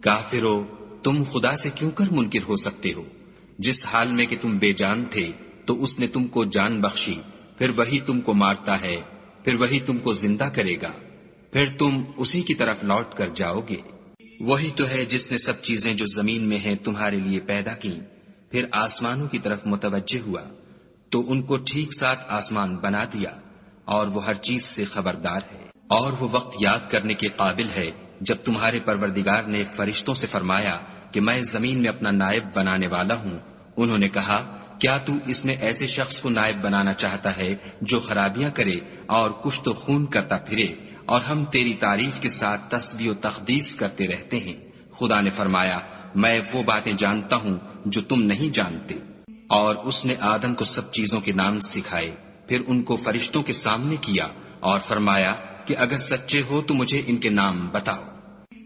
کافرو، تم خدا سے کیوں کر منکر ہو سکتے ہو؟ جس حال میں کہ تم بے جان تھے تو اس نے تم کو جان بخشی، پھر وہی تم کو مارتا ہے، پھر وہی تم کو زندہ کرے گا، پھر تم اسی کی طرف لوٹ کر جاؤ گے۔ وہی تو ہے جس نے سب چیزیں جو زمین میں ہیں تمہارے لیے پیدا کی، پھر آسمانوں کی طرف متوجہ ہوا تو ان کو ٹھیک ساتھ آسمان بنا دیا، اور وہ ہر چیز سے خبردار ہے۔ اور وہ وقت یاد کرنے کے قابل ہے جب تمہارے پروردگار نے فرشتوں سے فرمایا کہ میں زمین میں اپنا نائب بنانے والا ہوں۔ انہوں نے کہا، کیا تو اس میں ایسے شخص کو نائب بنانا چاہتا ہے جو خرابیاں کرے اور کشت و خون کرتا پھرے، اور ہم تیری تعریف کے ساتھ تسبیح و تقدیس کرتے رہتے ہیں؟ خدا نے فرمایا، میں وہ باتیں جانتا ہوں جو تم نہیں جانتے۔ اور اس نے آدم کو سب چیزوں کے نام سکھائے، پھر ان کو فرشتوں کے سامنے کیا اور فرمایا کہ اگر سچے ہو تو مجھے ان کے نام بتاؤ۔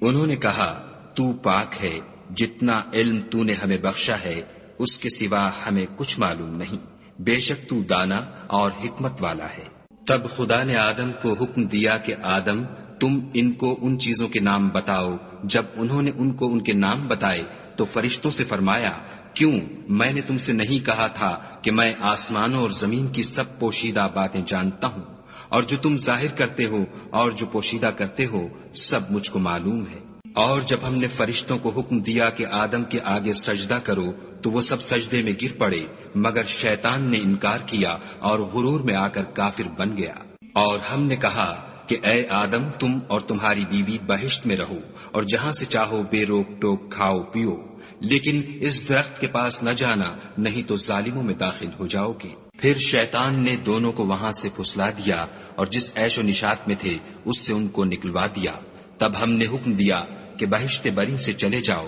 انہوں نے کہا، تو پاک ہے، جتنا علم تو نے ہمیں بخشا ہے اس کے سوا ہمیں کچھ معلوم نہیں، بے شک تو دانا اور حکمت والا ہے۔ تب خدا نے آدم کو حکم دیا کہ آدم، تم ان کو ان چیزوں کے نام بتاؤ۔ جب انہوں نے ان کو ان کے نام بتائے تو فرشتوں سے فرمایا، کیوں میں نے تم سے نہیں کہا تھا کہ میں آسمانوں اور زمین کی سب پوشیدہ باتیں جانتا ہوں، اور جو تم ظاہر کرتے ہو اور جو پوشیدہ کرتے ہو سب مجھ کو معلوم ہے۔ اور جب ہم نے فرشتوں کو حکم دیا کہ آدم کے آگے سجدہ کرو تو وہ سب سجدے میں گر پڑے، مگر شیطان نے انکار کیا اور غرور میں آ کر کافر بن گیا۔ اور ہم نے کہا کہ اے آدم، تم اور تمہاری بیوی بہشت میں رہو اور جہاں سے چاہو بے روک ٹوک کھاؤ پیو، لیکن اس درخت کے پاس نہ جانا، نہیں تو ظالموں میں داخل ہو جاؤ گے۔ پھر شیطان نے دونوں کو وہاں سے پھسلا دیا اور جس عیش و نشاط میں تھے اس سے ان کو نکلوا دیا۔ تب ہم نے حکم دیا کہ بہشت بری سے چلے جاؤ،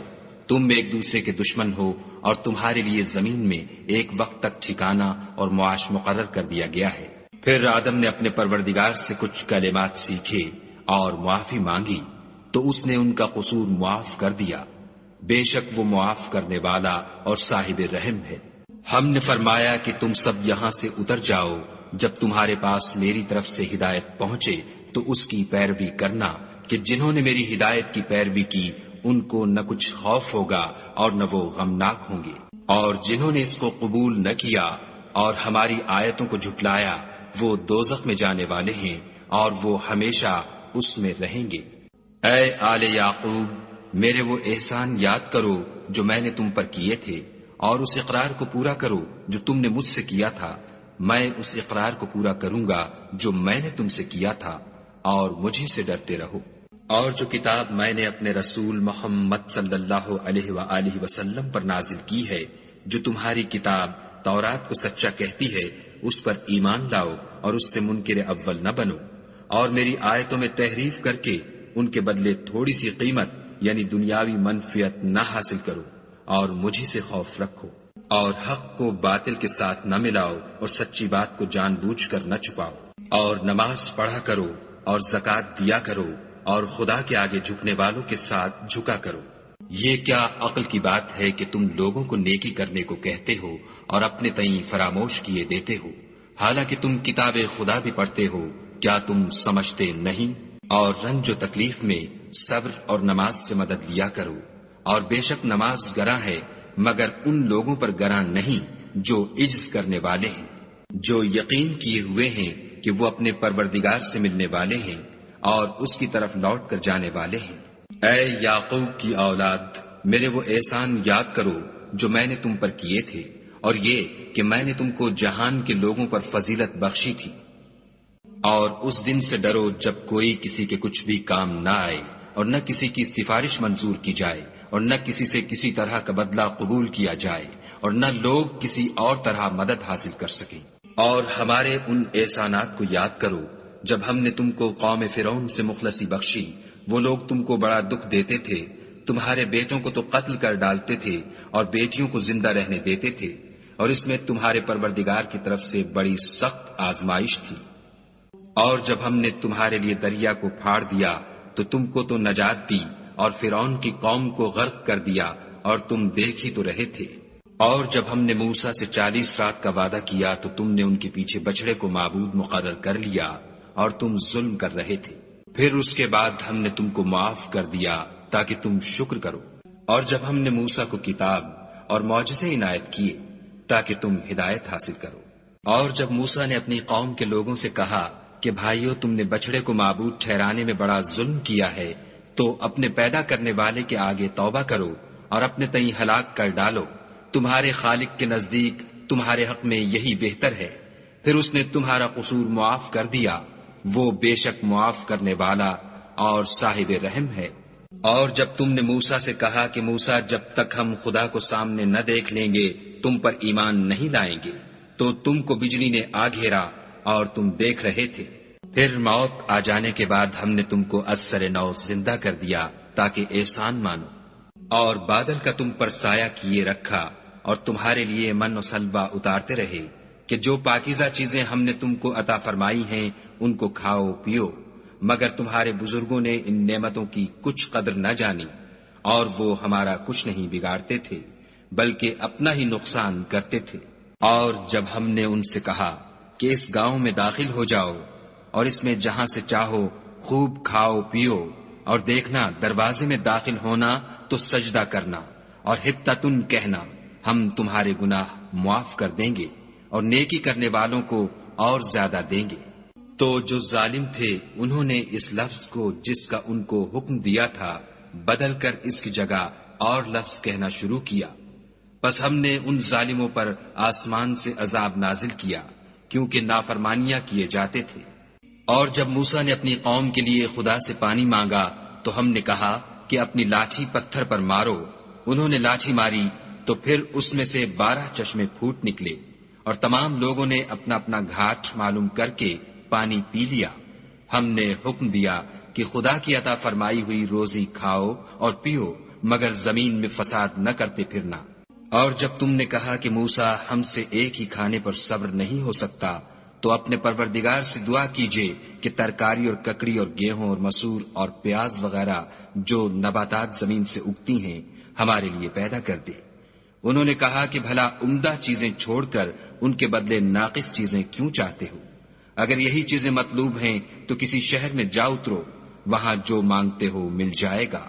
تم ایک دوسرے کے دشمن ہو اور تمہارے لیے زمین میں ایک وقت تک ٹھکانہ اور معاش مقرر کر دیا گیا ہے۔ پھر آدم نے اپنے پروردگار سے کچھ کلمات سیکھے اور معافی مانگی تو اس نے ان کا قصور معاف کر دیا، بے شک وہ معاف کرنے والا اور صاحب رحم ہے۔ ہم نے فرمایا کہ تم سب یہاں سے اتر جاؤ، جب تمہارے پاس میری طرف سے ہدایت پہنچے تو اس کی پیروی کرنا، کہ جنہوں نے میری ہدایت کی پیروی کی ان کو نہ کچھ خوف ہوگا اور نہ وہ غمناک ہوں گے، اور جنہوں نے اس کو قبول نہ کیا اور ہماری آیتوں کو جھٹلایا وہ دوزخ میں جانے والے ہیں اور وہ ہمیشہ اس میں رہیں گے۔ اے آل یعقوب، میرے وہ احسان یاد کرو جو میں نے تم پر کیے تھے، اور اس اقرار کو پورا کرو جو تم نے مجھ سے کیا تھا۔ میں اس اقرار کو پورا کروں گا جو میں نے تم سے کیا تھا، اور مجھے سے ڈرتے رہو۔ اور جو کتاب میں نے اپنے رسول محمد صلی اللہ علیہ وآلہ وسلم پر نازل کی ہے، جو تمہاری کتاب تورات کو سچا کہتی ہے، اس پر ایمان لاؤ اور اس سے منکر اول نہ بنو، اور میری آیتوں میں تحریف کر کے ان کے بدلے تھوڑی سی قیمت یعنی دنیاوی منفعت نہ حاصل کرو، اور مجھے سے خوف رکھو، اور حق کو باطل کے ساتھ نہ ملاؤ اور سچی بات کو جان بوجھ کر نہ چھپاؤ، اور نماز پڑھا کرو اور زکوٰۃ دیا کرو، اور خدا کے آگے جھکنے والوں کے ساتھ جھکا کرو۔ یہ کیا عقل کی بات ہے کہ تم لوگوں کو نیکی کرنے کو کہتے ہو اور اپنے تئیں فراموش کیے دیتے ہو، حالانکہ تم کتاب خدا بھی پڑھتے ہو؟ کیا تم سمجھتے نہیں؟ اور رنج و تکلیف میں صبر اور نماز سے مدد لیا کرو، اور بے شک نماز گراں ہے مگر ان لوگوں پر گراں نہیں جو عجز کرنے والے ہیں، جو یقین کیے ہوئے ہیں کہ وہ اپنے پروردگار سے ملنے والے ہیں اور اس کی طرف لوٹ کر جانے والے ہیں۔ اے یعقوب کی اولاد، میرے وہ احسان یاد کرو جو میں نے تم پر کیے تھے، اور یہ کہ میں نے تم کو جہان کے لوگوں پر فضیلت بخشی تھی۔ اور اس دن سے ڈرو جب کوئی کسی کے کچھ بھی کام نہ آئے، اور نہ کسی کی سفارش منظور کی جائے، اور نہ کسی سے کسی طرح کا بدلہ قبول کیا جائے، اور نہ لوگ کسی اور طرح مدد حاصل کر سکیں۔ اور ہمارے ان احسانات کو یاد کرو جب ہم نے تم کو قوم فرعون سے مخلصی بخشی، وہ لوگ تم کو بڑا دکھ دیتے تھے، تمہارے بیٹوں کو تو قتل کر ڈالتے تھے اور بیٹیوں کو زندہ رہنے دیتے تھے، اور اس میں تمہارے پروردگار کی طرف سے بڑی سخت آزمائش تھی۔ اور جب ہم نے تمہارے لیے دریا کو پھاڑ دیا تو تم کو تو نجات دی، اور فرعون کی قوم کو غرق کر دیا، اور تم دیکھ ہی تو رہے تھے۔ اور جب ہم نے موسیٰ سے 40 رات کا وعدہ کیا تو تم نے ان کے پیچھے بچڑے کو معبود مقرر کر لیا، اور تم ظلم کر رہے تھے۔ پھر اس کے بعد ہم نے تم کو معاف کر دیا تاکہ تم شکر کرو۔ اور جب ہم نے موسیٰ کو کتاب اور معجزے عنایت کیے تاکہ تم ہدایت حاصل کرو۔ اور جب موسیٰ نے اپنی قوم کے لوگوں سے کہا کہ بھائیو، تم نے بچڑے کو معبود ٹھہرانے میں بڑا ظلم کیا ہے، تو اپنے پیدا کرنے والے کے آگے توبہ کرو اور اپنے تئیں ہلاک کر ڈالو، تمہارے خالق کے نزدیک تمہارے حق میں یہی بہتر ہے۔ پھر اس نے تمہارا قصور معاف کر دیا، وہ بے شک معاف کرنے والا اور صاحب رحم ہے۔ اور جب تم نے موسیٰ سے کہا کہ موسیٰ، جب تک ہم خدا کو سامنے نہ دیکھ لیں گے تم پر ایمان نہیں لائیں گے، تو تم کو بجلی نے آ گھیرا اور تم دیکھ رہے تھے۔ پھر موت آ جانے کے بعد ہم نے تم کو از سر نو زندہ کر دیا تاکہ احسان مانو، اور بادل کا تم پر سایہ کیے رکھا اور تمہارے لیے من و سلوہ اتارتے رہے کہ جو پاکیزہ چیزیں ہم نے تم کو عطا فرمائی ہیں ان کو کھاؤ پیو، مگر تمہارے بزرگوں نے ان نعمتوں کی کچھ قدر نہ جانی، اور وہ ہمارا کچھ نہیں بگاڑتے تھے بلکہ اپنا ہی نقصان کرتے تھے۔ اور جب ہم نے ان سے کہا کہ اس گاؤں میں داخل ہو جاؤ اور اس میں جہاں سے چاہو خوب کھاؤ پیو، اور دیکھنا دروازے میں داخل ہونا تو سجدہ کرنا اور حطتن کہنا، ہم تمہارے گناہ معاف کر دیں گے اور نیکی کرنے والوں کو اور زیادہ دیں گے۔ تو جو ظالم تھے انہوں نے اس لفظ کو جس کا ان کو حکم دیا تھا بدل کر اس کی جگہ اور لفظ کہنا شروع کیا، پس ہم نے ان ظالموں پر آسمان سے عذاب نازل کیا کیونکہ نافرمانیاں کیے جاتے تھے۔ اور جب موسیٰ نے اپنی قوم کے لیے خدا سے پانی مانگا تو ہم نے کہا کہ اپنی لاٹھی پتھر پر مارو۔ انہوں نے لاٹھی ماری تو پھر اس میں سے 12 چشمے پھوٹ نکلے، اور تمام لوگوں نے اپنا اپنا گھاٹ معلوم کر کے پانی پی لیا۔ ہم نے حکم دیا کہ خدا کی عطا فرمائی ہوئی روزی کھاؤ اور پیو، مگر زمین میں فساد نہ کرتے پھرنا۔ اور جب تم نے کہا کہ موسیٰ، ہم سے ایک ہی کھانے پر صبر نہیں ہو سکتا، تو اپنے پروردگار سے دعا کیجئے کہ ترکاری اور ککڑی اور گیہوں اور مسور اور پیاز وغیرہ جو نباتات زمین سے اگتی ہیں ہمارے لیے پیدا کر دے۔ انہوں نے کہا کہ بھلا عمدہ چیزیں چھوڑ کر ان کے بدلے ناقص چیزیں کیوں چاہتے ہو؟ اگر یہی چیزیں مطلوب ہیں تو کسی شہر میں جا اترو، وہاں جو مانگتے ہو مل جائے گا۔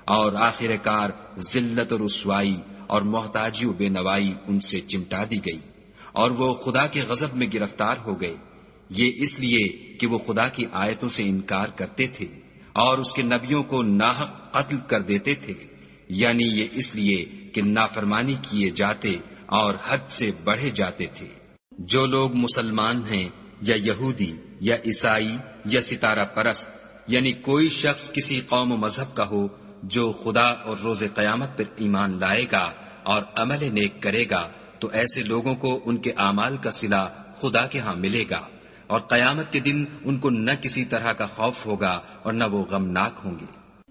اور آخر کار ذلت اور رسوائی اور محتاجی و بے نوائی ان سے چمٹا دی گئی، اور وہ خدا کے غضب میں گرفتار ہو گئے، یہ اس لیے کہ وہ خدا کی آیتوں سے انکار کرتے تھے اور اس کے نبیوں کو ناحق قتل کر دیتے تھے، یعنی یہ اس لیے کہ نافرمانی کیے جاتے اور حد سے بڑھے جاتے تھے۔ جو لوگ مسلمان ہیں یا یہودی یا عیسائی یا ستارہ پرست، یعنی کوئی شخص کسی قوم و مذہب کا ہو، جو خدا اور روز قیامت پر ایمان لائے گا اور عمل نیک کرے گا، تو ایسے لوگوں کو ان کے اعمال کا صلہ خدا کے ہاں ملے گا، اور قیامت کے دن ان کو نہ کسی طرح کا خوف ہوگا اور نہ وہ غمناک ہوں گے۔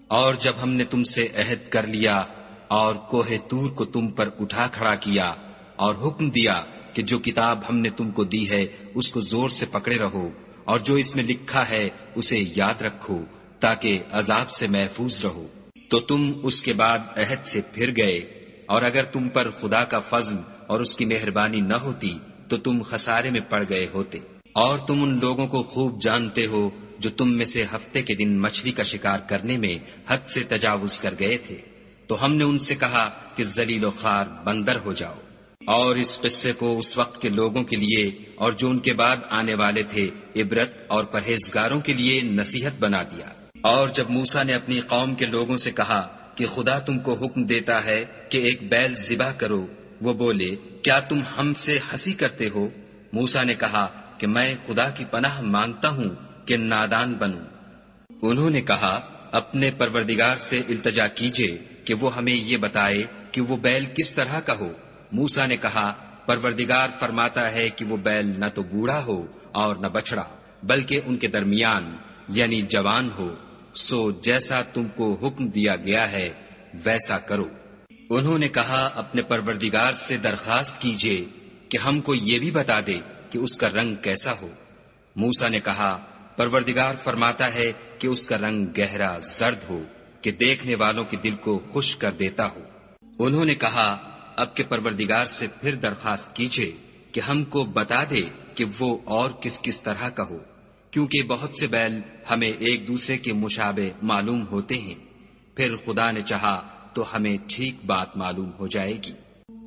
اور جب ہم نے تم سے عہد کر لیا اور کوہ طور کو تم پر اٹھا کھڑا کیا اور حکم دیا کہ جو کتاب ہم نے تم کو دی ہے اس کو زور سے پکڑے رہو، اور جو اس میں لکھا ہے اسے یاد رکھو تاکہ عذاب سے محفوظ رہو، تو تم اس کے بعد عہد سے پھر گئے، اور اگر تم پر خدا کا فضل اور اس کی مہربانی نہ ہوتی تو تم خسارے میں پڑ گئے ہوتے۔ اور تم ان لوگوں کو خوب جانتے ہو جو تم میں سے ہفتے کے دن مچھلی کا شکار کرنے میں حد سے تجاوز کر گئے تھے، تو ہم نے ان سے کہا کہ ذلیل و خوار بندر ہو جاؤ، اور اس قصے کو اس وقت کے لوگوں کے لیے اور جو ان کے بعد آنے والے تھے عبرت اور پرہیزگاروں کے لیے نصیحت بنا دیا۔ اور جب موسیٰ نے اپنی قوم کے لوگوں سے کہا کہ خدا تم کو حکم دیتا ہے کہ ایک بیل ذبح کرو، وہ بولے کیا تم ہم سے ہنسی کرتے ہو؟ موسیٰ نے کہا کہ میں خدا کی پناہ مانگتا ہوں کہ نادان بنوں۔ انہوں نے کہا اپنے پروردگار سے التجا کیجئے کہ وہ ہمیں یہ بتائے کہ وہ بیل کس طرح کا ہو۔ موسیٰ نے کہا پروردگار فرماتا ہے کہ وہ بیل نہ تو بوڑھا ہو اور نہ بچڑا، بلکہ ان کے درمیان یعنی جوان ہو، سو جیسا تم کو حکم دیا گیا ہے ویسا کرو۔ انہوں نے کہا اپنے پروردگار سے درخواست کیجئے کہ ہم کو یہ بھی بتا دے کہ اس کا رنگ کیسا ہو۔ موسیٰ نے کہا پروردگار فرماتا ہے کہ اس کا رنگ گہرا زرد ہو کہ دیکھنے والوں کے دل کو خوش کر دیتا ہو۔ انہوں نے کہا اب کے پروردگار سے پھر درخواست کیجئے کہ ہم کو بتا دے کہ وہ اور کس کس طرح کا ہو، کیونکہ بہت سے بیل ہمیں ایک دوسرے کے مشابہ معلوم ہوتے ہیں۔ پھر خدا نے چاہا تو ہمیں ٹھیک بات معلوم ہو جائے گی۔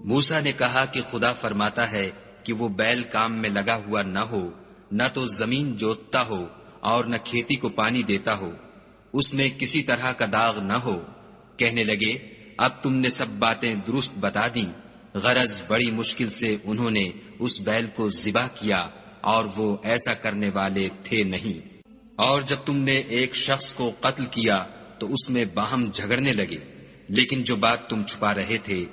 موسیٰ نے کہا کہ خدا فرماتا ہے کہ وہ بیل کام میں لگا ہوا نہ ہو، نہ تو زمین جوتتا ہو اور نہ کھیتی کو پانی دیتا ہو، اس میں کسی طرح کا داغ نہ ہو۔ کہنے لگے اب تم نے سب باتیں درست بتا دیں، غرض بڑی مشکل سے انہوں نے اس بیل کو ذبح کیا اور وہ ایسا کرنے والے تھے نہیں۔ اور جب تم نے ایک شخص کو قتل کیا تو اس میں باہم جھگڑنے لگے، لیکن جو بات تم چھپا رہے تھے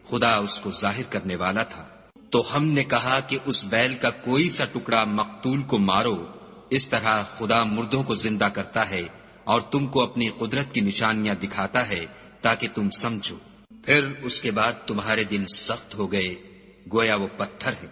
خدا اس کو ظاہر کرنے والا تھا۔ تو ہم نے کہا کہ اس بیل کا کوئی سا ٹکڑا مقتول کو مارو، اس طرح خدا مردوں کو زندہ کرتا ہے اور تم کو اپنی قدرت کی نشانیاں دکھاتا ہے تاکہ تم سمجھو۔ پھر اس کے بعد تمہارے دن سخت ہو گئے، گویا وہ پتھر ہے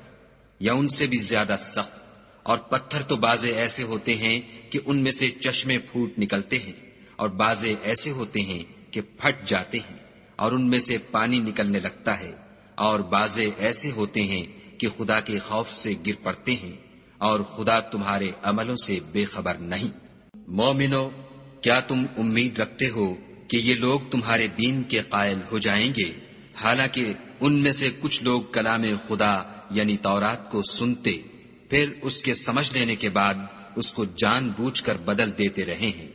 یا ان سے بھی زیادہ سخت، اور پتھر تو بعضے ایسے ہوتے ہیں کہ ان میں سے چشمے پھوٹ نکلتے ہیں، اور بعضے ایسے ہوتے ہیں کہ پھٹ جاتے ہیں اور ان میں سے پانی نکلنے لگتا ہے، اور بعضے ایسے ہوتے ہیں کہ خدا کے خوف سے گر پڑتے ہیں، اور خدا تمہارے عملوں سے بے خبر نہیں۔ مومنو، کیا تم امید رکھتے ہو کہ یہ لوگ تمہارے دین کے قائل ہو جائیں گے، حالانکہ ان میں سے کچھ لوگ کلام خدا یعنی تورات کو سنتے پھر اس کے سمجھ لینے کے بعد اس کو جان بوجھ کر بدل دیتے رہے ہیں۔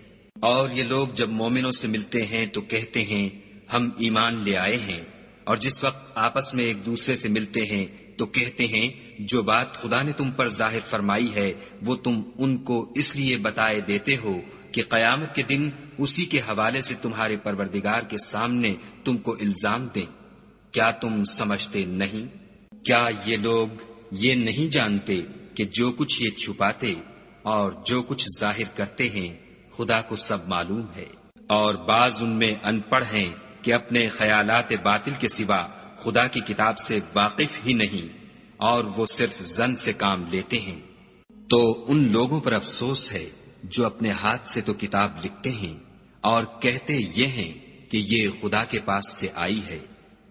اور یہ لوگ جب مومنوں سے ملتے ہیں تو کہتے ہیں ہم ایمان لے آئے ہیں، اور جس وقت آپس میں ایک دوسرے سے ملتے ہیں تو کہتے ہیں جو بات خدا نے تم پر ظاہر فرمائی ہے وہ تم ان کو اس لیے بتائے دیتے ہو کہ قیامت کے دن اسی کے حوالے سے تمہارے پروردگار کے سامنے تم کو الزام دیں۔ کیا تم سمجھتے نہیں؟ کیا یہ لوگ یہ نہیں جانتے کہ جو کچھ یہ چھپاتے اور جو کچھ ظاہر کرتے ہیں خدا کو سب معلوم ہے؟ اور بعض ان میں ان پڑھ ہیں کہ اپنے خیالات باطل کے سوا خدا کی کتاب سے واقف ہی نہیں، اور وہ صرف ظن سے کام لیتے ہیں۔ تو ان لوگوں پر افسوس ہے جو اپنے ہاتھ سے تو کتاب لکھتے ہیں اور کہتے یہ ہیں کہ یہ خدا کے پاس سے آئی ہے،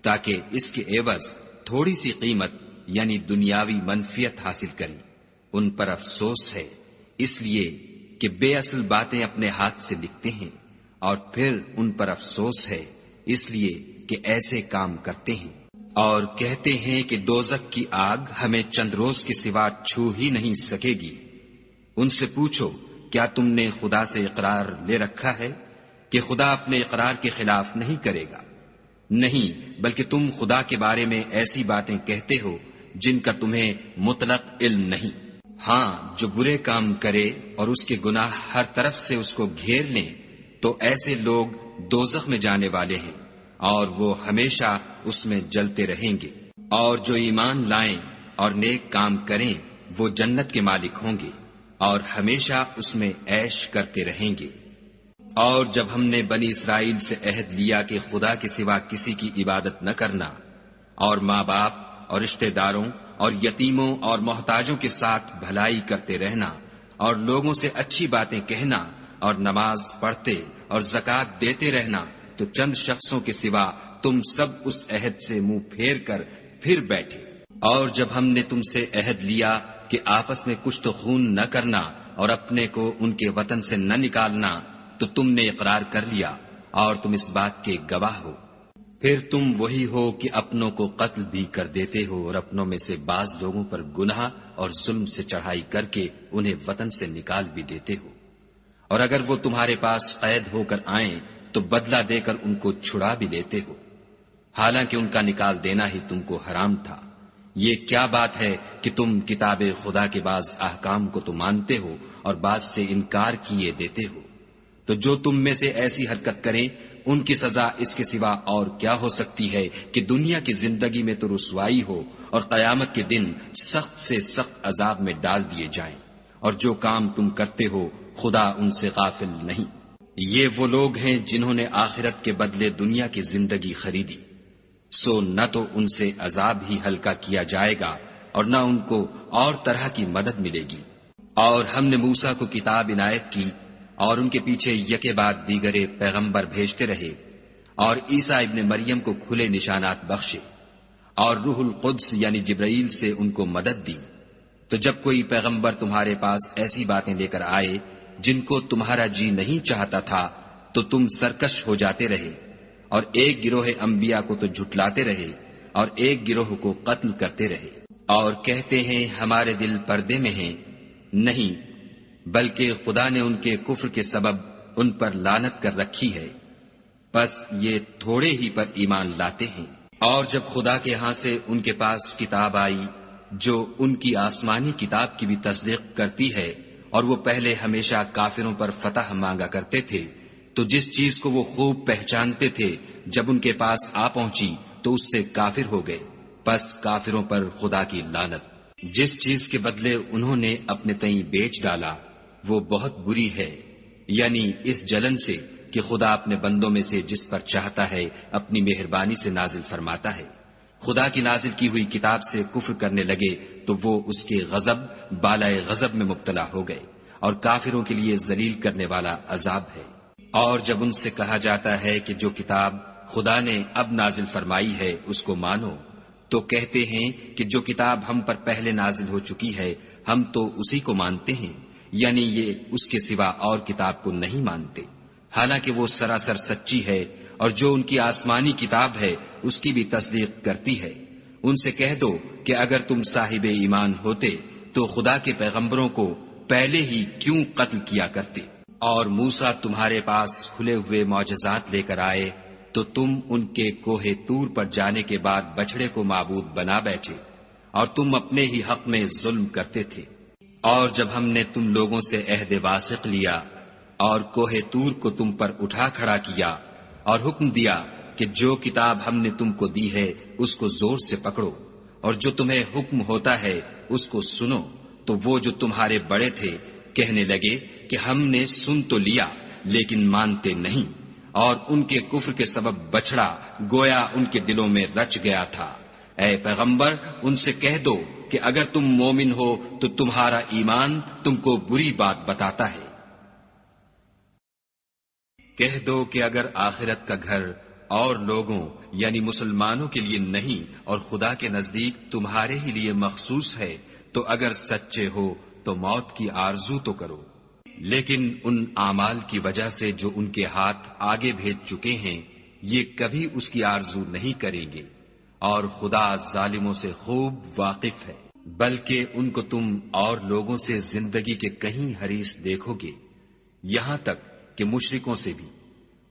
تاکہ اس کے عوض تھوڑی سی قیمت یعنی دنیاوی منفیت حاصل کریں۔ ان پر افسوس ہے اس لیے کہ بے اصل باتیں اپنے ہاتھ سے لکھتے ہیں، اور پھر ان پر افسوس ہے اس لیے کہ ایسے کام کرتے ہیں، اور کہتے ہیں کہ دوزخ کی آگ ہمیں چند روز کے سوا چھو ہی نہیں سکے گی۔ ان سے پوچھو کیا تم نے خدا سے اقرار لے رکھا ہے کہ خدا اپنے اقرار کے خلاف نہیں کرے گا؟ نہیں، بلکہ تم خدا کے بارے میں ایسی باتیں کہتے ہو جن کا تمہیں مطلق علم نہیں۔ ہاں، جو برے کام کرے اور اس کے گناہ ہر طرف سے اس کو گھیر لیں تو ایسے لوگ دوزخ میں جانے والے ہیں اور وہ ہمیشہ اس میں جلتے رہیں گے۔ اور جو ایمان لائیں اور نیک کام کریں وہ جنت کے مالک ہوں گے اور ہمیشہ اس میں عیش کرتے رہیں گے۔ اور جب ہم نے بنی اسرائیل سے عہد لیا کہ خدا کے سوا کسی کی عبادت نہ کرنا، اور ماں باپ اور رشتہ داروں اور یتیموں اور محتاجوں کے ساتھ بھلائی کرتے رہنا، اور لوگوں سے اچھی باتیں کہنا، اور نماز پڑھتے اور زکوٰۃ دیتے رہنا، تو چند شخصوں کے سوا تم سب اس عہد سے منہ پھیر کر پھر بیٹھے۔ اور جب ہم نے تم سے عہد لیا کہ آپس میں کچھ تو خون نہ کرنا اور اپنے کو ان کے وطن سے نہ نکالنا، تو تم نے اقرار کر لیا اور تم اس بات کے گواہ ہو۔ پھر تم وہی ہو کہ اپنوں کو قتل بھی کر دیتے ہو اور اپنوں میں سے بعض لوگوں پر گناہ اور ظلم سے چڑھائی کر کے انہیں وطن سے نکال بھی دیتے ہو، اور اگر وہ تمہارے پاس قید ہو کر آئیں تو بدلہ دے کر ان کو چھڑا بھی لیتے ہو، حالانکہ ان کا نکال دینا ہی تم کو حرام تھا۔ یہ کیا بات ہے کہ تم کتاب خدا کے بعض احکام کو تو مانتے ہو اور بعض سے انکار کیے دیتے ہو؟ تو جو تم میں سے ایسی حرکت کریں ان کی سزا اس کے سوا اور کیا ہو سکتی ہے کہ دنیا کی زندگی میں تو رسوائی ہو اور قیامت کے دن سخت سے سخت عذاب میں ڈال دیے جائیں، اور جو کام تم کرتے ہو خدا ان سے غافل نہیں۔ یہ وہ لوگ ہیں جنہوں نے آخرت کے بدلے دنیا کی زندگی خریدی، سو نہ تو ان سے عذاب ہی ہلکا کیا جائے گا اور نہ ان کو اور طرح کی مدد ملے گی۔ اور ہم نے موسیٰ کو کتاب عنایت کی اور ان کے پیچھے یکے بعد دیگرے پیغمبر بھیجتے رہے، اور عیسیٰ ابن مریم کو کھلے نشانات بخشے، اور روح القدس یعنی جبرائیل سے ان کو مدد دی۔ تو جب کوئی پیغمبر تمہارے پاس ایسی باتیں لے کر آئے جن کو تمہارا جی نہیں چاہتا تھا تو تم سرکش ہو جاتے رہے، اور ایک گروہ انبیاء کو تو جھٹلاتے رہے اور ایک گروہ کو قتل کرتے رہے، اور کہتے ہیں ہمارے دل پردے میں ہیں، نہیں بلکہ خدا نے ان کے کفر کے سبب ان پر لعنت کر رکھی ہے، بس یہ تھوڑے ہی پر ایمان لاتے ہیں۔ اور جب خدا کے ہاں سے ان کے پاس کتاب آئی جو ان کی آسمانی کتاب کی بھی تصدیق کرتی ہے، اور وہ پہلے ہمیشہ کافروں پر فتح مانگا کرتے تھے، تو جس چیز کو وہ خوب پہچانتے تھے جب ان کے پاس آ پہنچی تو اس سے کافر ہو گئے، بس کافروں پر خدا کی لعنت۔ جس چیز کے بدلے انہوں نے اپنے تئیں بیچ ڈالا وہ بہت بری ہے، یعنی اس جلن سے کہ خدا اپنے بندوں میں سے جس پر چاہتا ہے اپنی مہربانی سے نازل فرماتا ہے۔ خدا کی نازل کی ہوئی کتاب سے کفر کرنے لگے تو وہ اس کے غضب بالائے غضب میں مبتلا ہو گئے، اور کافروں کے لیے ذلیل کرنے والا عذاب ہے۔ اور جب ان سے کہا جاتا ہے کہ جو کتاب خدا نے اب نازل فرمائی ہے اس کو مانو، تو کہتے ہیں کہ جو کتاب ہم پر پہلے نازل ہو چکی ہے ہم تو اسی کو مانتے ہیں، یعنی یہ اس کے سوا اور کتاب کو نہیں مانتے، حالانکہ وہ سراسر سچی ہے، اور جو ان کی آسمانی کتاب ہے اس کی بھی تصدیق کرتی ہے۔ ان سے کہہ دو کہ اگر تم صاحب ایمان ہوتے تو خدا کے پیغمبروں کو پہلے ہی کیوں قتل کیا کرتے، اور موسیٰ تمہارے پاس کھلے ہوئے معجزات لے کر آئے تو تم ان کے کوہ طور پر جانے کے بعد بچڑے کو معبود بنا بیٹھے، اور تم اپنے ہی حق میں ظلم کرتے تھے۔ اور جب ہم نے تم لوگوں سے عہد واثق لیا اور کوہ طور کو تم پر اٹھا کھڑا کیا اور حکم دیا کہ جو کتاب ہم نے تم کو دی ہے اس کو زور سے پکڑو، اور جو تمہیں حکم ہوتا ہے اس کو سنو، تو وہ جو تمہارے بڑے تھے کہنے لگے کہ ہم نے سن تو لیا لیکن مانتے نہیں، اور ان کے کفر کے سبب بچڑا گویا ان کے دلوں میں رچ گیا تھا۔ اے پیغمبر ان سے کہہ دو کہ اگر تم مومن ہو تو تمہارا ایمان تم کو بری بات بتاتا ہے۔ کہہ دو کہ اگر آخرت کا گھر اور لوگوں یعنی مسلمانوں کے لیے نہیں اور خدا کے نزدیک تمہارے ہی لیے مخصوص ہے تو اگر سچے ہو تو موت کی آرزو تو کرو، لیکن ان اعمال کی وجہ سے جو ان کے ہاتھ آگے بھیج چکے ہیں یہ کبھی اس کی آرزو نہیں کریں گے، اور خدا ظالموں سے خوب واقف ہے۔ بلکہ ان کو تم اور لوگوں سے زندگی کے کہیں حریص دیکھو گے، یہاں تک کہ مشرکوں سے بھی۔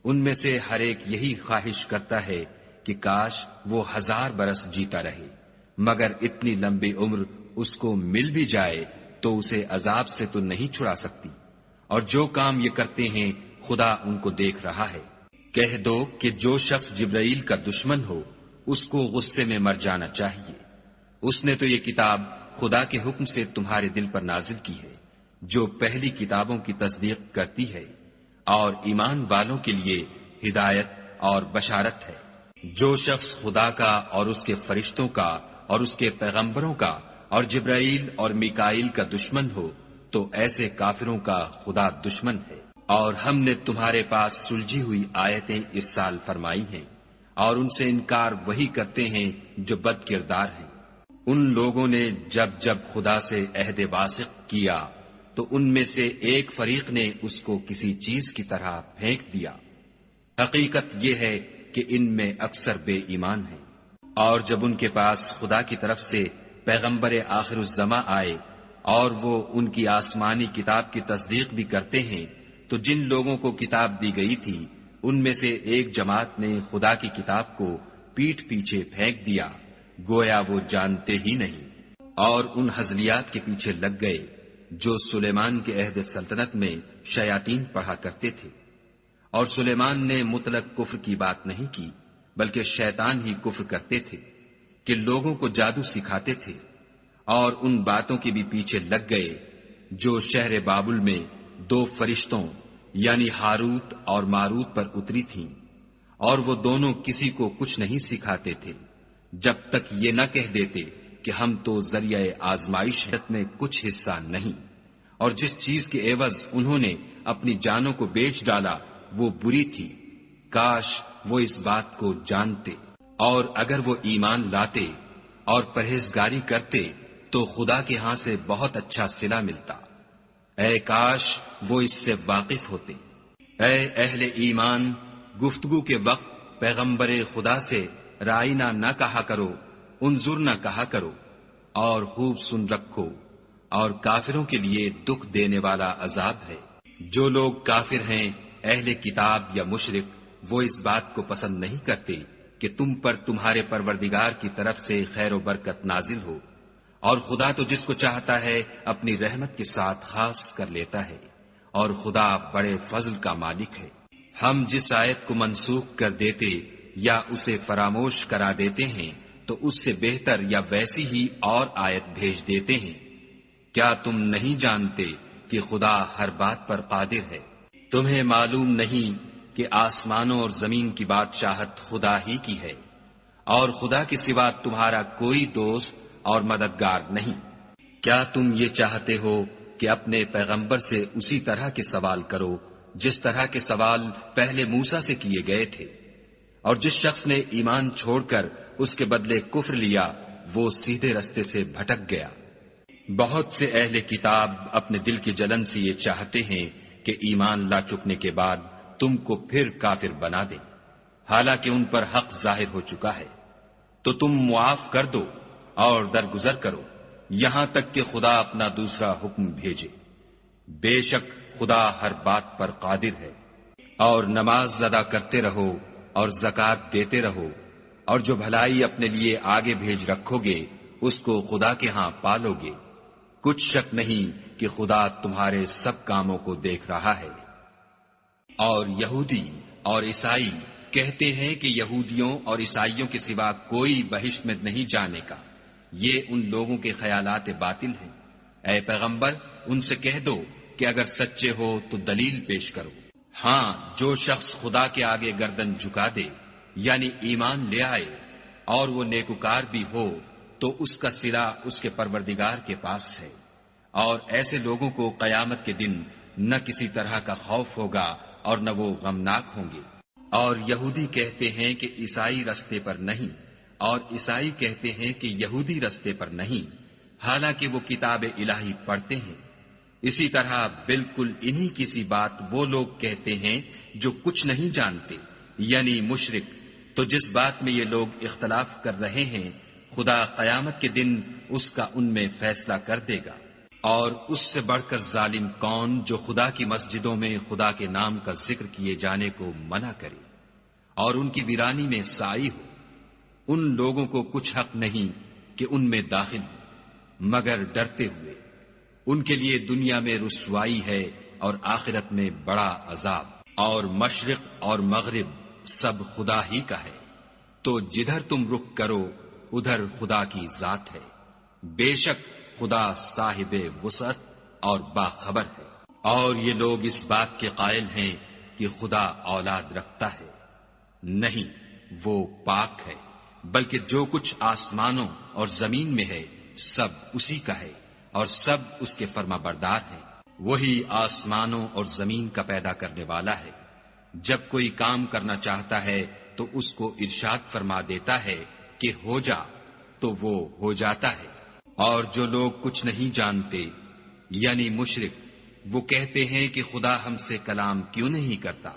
ان میں سے ہر ایک یہی خواہش کرتا ہے کہ کاش وہ 1000 برس جیتا رہے، مگر اتنی لمبی عمر اس کو مل بھی جائے تو اسے عذاب سے تو نہیں چھڑا سکتی، اور جو کام یہ کرتے ہیں خدا ان کو دیکھ رہا ہے۔ کہہ دو کہ جو شخص جبرائیل کا دشمن ہو اس کو غصے میں مر جانا چاہیے، اس نے تو یہ کتاب خدا کے حکم سے تمہارے دل پر نازل کی ہے جو پہلی کتابوں کی تصدیق کرتی ہے، اور ایمان والوں کے لیے ہدایت اور بشارت ہے۔ جو شخص خدا کا اور اس کے فرشتوں کا اور اس کے پیغمبروں کا اور جبرائیل اور میکائیل کا دشمن ہو تو ایسے کافروں کا خدا دشمن ہے۔ اور ہم نے تمہارے پاس سلجھی ہوئی آیتیں ارسال فرمائی ہیں، اور ان سے انکار وہی کرتے ہیں جو بد کردار ہیں۔ ان لوگوں نے جب جب خدا سے عہد واثق کیا تو ان میں سے ایک فریق نے اس کو کسی چیز کی طرح پھینک دیا۔ حقیقت یہ ہے کہ ان میں اکثر بے ایمان ہیں۔ اور جب ان کے پاس خدا کی طرف سے پیغمبر آخر الزماں آئے اور وہ ان کی آسمانی کتاب کی تصدیق بھی کرتے ہیں تو جن لوگوں کو کتاب دی گئی تھی ان میں سے ایک جماعت نے خدا کی کتاب کو پیٹھ پیچھے پھینک دیا گویا وہ جانتے ہی نہیں، اور ان ہزلیات کے پیچھے لگ گئے جو سلیمان کے عہد سلطنت میں شیاطین پڑھا کرتے تھے۔ اور سلیمان نے مطلق کفر کی بات نہیں کی بلکہ شیطان ہی کفر کرتے تھے کہ لوگوں کو جادو سکھاتے تھے، اور ان باتوں کے بھی پیچھے لگ گئے جو شہر بابل میں 2 فرشتوں یعنی ہاروت اور ماروت پر اتری تھیں، اور وہ دونوں کسی کو کچھ نہیں سکھاتے تھے جب تک یہ نہ کہہ دیتے کہ ہم تو ذریعہ آزمائش میں کچھ حصہ نہیں، اور جس چیز کے عوض انہوں نے اپنی جانوں کو بیچ ڈالا وہ بری تھی، کاش وہ اس بات کو جانتے، اور اگر وہ ایمان لاتے اور پرہیزگاری کرتے تو خدا کے ہاں سے بہت اچھا صلہ ملتا۔ اے کاش وہ اس سے واقف ہوتے۔ اے اہل ایمان، گفتگو کے وقت پیغمبر خدا سے رائنا نہ کہا کرو، انظر نہ کہا کرو، اور خوب سن رکھو، اور کافروں کے لیے دکھ دینے والا عذاب ہے۔ جو لوگ کافر ہیں، اہل کتاب یا مشرک، وہ اس بات کو پسند نہیں کرتے کہ تم پر تمہارے پروردگار کی طرف سے خیر و برکت نازل ہو، اور خدا تو جس کو چاہتا ہے اپنی رحمت کے ساتھ خاص کر لیتا ہے، اور خدا بڑے فضل کا مالک ہے۔ ہم جس آیت کو منسوخ کر دیتے یا اسے فراموش کرا دیتے ہیں تو اس سے بہتر یا ویسی ہی اور آیت بھیج دیتے ہیں۔ کیا تم نہیں جانتے کہ خدا ہر بات پر قادر ہے؟ تمہیں معلوم نہیں کہ آسمانوں اور زمین کی بادشاہت خدا ہی کی ہے، اور خدا کے سوا تمہارا کوئی دوست اور مددگار نہیں۔ کیا تم یہ چاہتے ہو کہ اپنے پیغمبر سے اسی طرح کے سوال کرو جس طرح کے سوال پہلے موسیٰ سے کیے گئے تھے؟ اور جس شخص نے ایمان چھوڑ کر اس کے بدلے کفر لیا، وہ سیدھے رستے سے بھٹک گیا۔ بہت سے اہل کتاب اپنے دل کی جلن سے یہ چاہتے ہیں کہ ایمان لا چکنے کے بعد تم کو پھر کافر بنا دیں، حالانکہ ان پر حق ظاہر ہو چکا ہے۔ تو تم معاف کر دو اور درگزر کرو یہاں تک کہ خدا اپنا دوسرا حکم بھیجے۔ بے شک خدا ہر بات پر قادر ہے۔ اور نماز ادا کرتے رہو اور زکوٰۃ دیتے رہو، اور جو بھلائی اپنے لیے آگے بھیج رکھو گے اس کو خدا کے ہاں پالو گے۔ کچھ شک نہیں کہ خدا تمہارے سب کاموں کو دیکھ رہا ہے۔ اور یہودی اور عیسائی کہتے ہیں کہ یہودیوں اور عیسائیوں کے سوا کوئی بہشت میں نہیں جانے کا، یہ ان لوگوں کے خیالات باطل ہیں۔ اے پیغمبر، ان سے کہہ دو کہ اگر سچے ہو تو دلیل پیش کرو۔ ہاں، جو شخص خدا کے آگے گردن جھکا دے، یعنی ایمان لے آئے، اور وہ نیکوکار بھی ہو، تو اس کا صلہ اس کے پروردگار کے پاس ہے۔ اور ایسے لوگوں کو قیامت کے دن نہ کسی طرح کا خوف ہوگا اور نہ وہ غمناک ہوں گے۔ اور یہودی کہتے ہیں کہ عیسائی رستے پر نہیں، اور عیسائی کہتے ہیں کہ یہودی رستے پر نہیں، حالانکہ وہ کتاب الہی پڑھتے ہیں۔ اسی طرح بالکل انہی کسی بات وہ لوگ کہتے ہیں جو کچھ نہیں جانتے، یعنی مشرک۔ تو جس بات میں یہ لوگ اختلاف کر رہے ہیں، خدا قیامت کے دن اس کا ان میں فیصلہ کر دے گا۔ اور اس سے بڑھ کر ظالم کون جو خدا کی مسجدوں میں خدا کے نام کا ذکر کیے جانے کو منع کرے اور ان کی ویرانی میں سائی ہو۔ ان لوگوں کو کچھ حق نہیں کہ ان میں داخل ہو مگر ڈرتے ہوئے۔ ان کے لیے دنیا میں رسوائی ہے اور آخرت میں بڑا عذاب۔ اور مشرق اور مغرب سب خدا ہی کا ہے، تو جدھر تم رخ کرو ادھر خدا کی ذات ہے۔ بے شک خدا صاحب وسعت اور باخبر ہے۔ اور یہ لوگ اس بات کے قائل ہیں کہ خدا اولاد رکھتا ہے، نہیں، وہ پاک ہے، بلکہ جو کچھ آسمانوں اور زمین میں ہے سب اسی کا ہے، اور سب اس کے فرما بردار ہیں۔ وہی آسمانوں اور زمین کا پیدا کرنے والا ہے۔ جب کوئی کام کرنا چاہتا ہے تو اس کو ارشاد فرما دیتا ہے کہ ہو جا، تو وہ ہو جاتا ہے۔ اور جو لوگ کچھ نہیں جانتے، یعنی مشرک، وہ کہتے ہیں کہ خدا ہم سے کلام کیوں نہیں کرتا،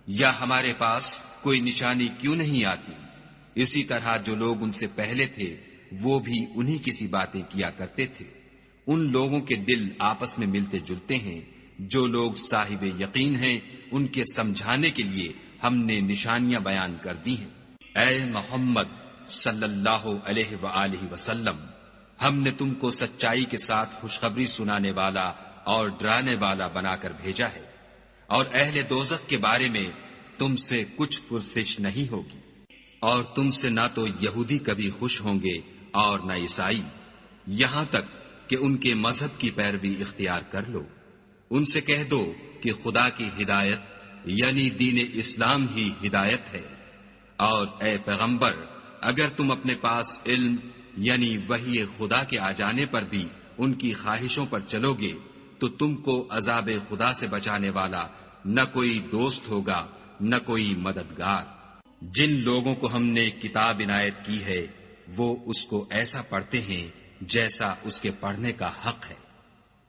یا ہمارے پاس کوئی نشانی کیوں نہیں آتی۔ اسی طرح جو لوگ ان سے پہلے تھے وہ بھی انہی کسی باتیں کیا کرتے تھے۔ ان لوگوں کے دل آپس میں ملتے جلتے ہیں۔ جو لوگ صاحب یقین ہیں ان کے سمجھانے کے لیے ہم نے نشانیاں بیان کر دی ہیں۔ اے محمد صلی اللہ علیہ وآلہ وسلم، ہم نے تم کو سچائی کے ساتھ خوشخبری سنانے والا اور ڈرانے والا بنا کر بھیجا ہے، اور اہل دوزخ کے بارے میں تم سے کچھ پرسش نہیں ہوگی۔ اور تم سے نہ تو یہودی کبھی خوش ہوں گے اور نہ عیسائی، یہاں تک کہ ان کے مذہب کی پیروی اختیار کر لو۔ ان سے کہہ دو کہ خدا کی ہدایت یعنی دین اسلام ہی ہدایت ہے۔ اور اے پیغمبر، اگر تم اپنے پاس علم یعنی وحی خدا کے آ جانے پر بھی ان کی خواہشوں پر چلو گے تو تم کو عذاب خدا سے بچانے والا نہ کوئی دوست ہوگا نہ کوئی مددگار۔ جن لوگوں کو ہم نے کتاب عنایت کی ہے وہ اس کو ایسا پڑھتے ہیں جیسا اس کے پڑھنے کا حق ہے۔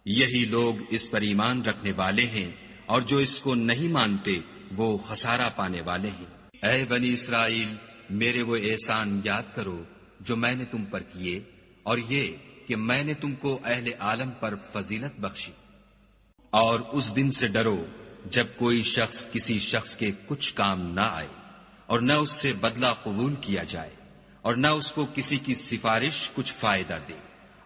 یہی لوگ اس پر ایمان رکھنے والے ہیں اور جو اس کو نہیں مانتے وہ خسارہ پانے والے ہیں۔ اے بنی اسرائیل، میرے وہ احسان یاد کرو جو میں نے تم پر کیے، اور یہ کہ میں نے تم کو اہل عالم پر فضیلت بخشی۔ اور اس دن سے ڈرو جب کوئی شخص کسی شخص کے کچھ کام نہ آئے، اور نہ اس سے بدلہ قبول کیا جائے، اور نہ اس کو کسی کی سفارش کچھ فائدہ دے،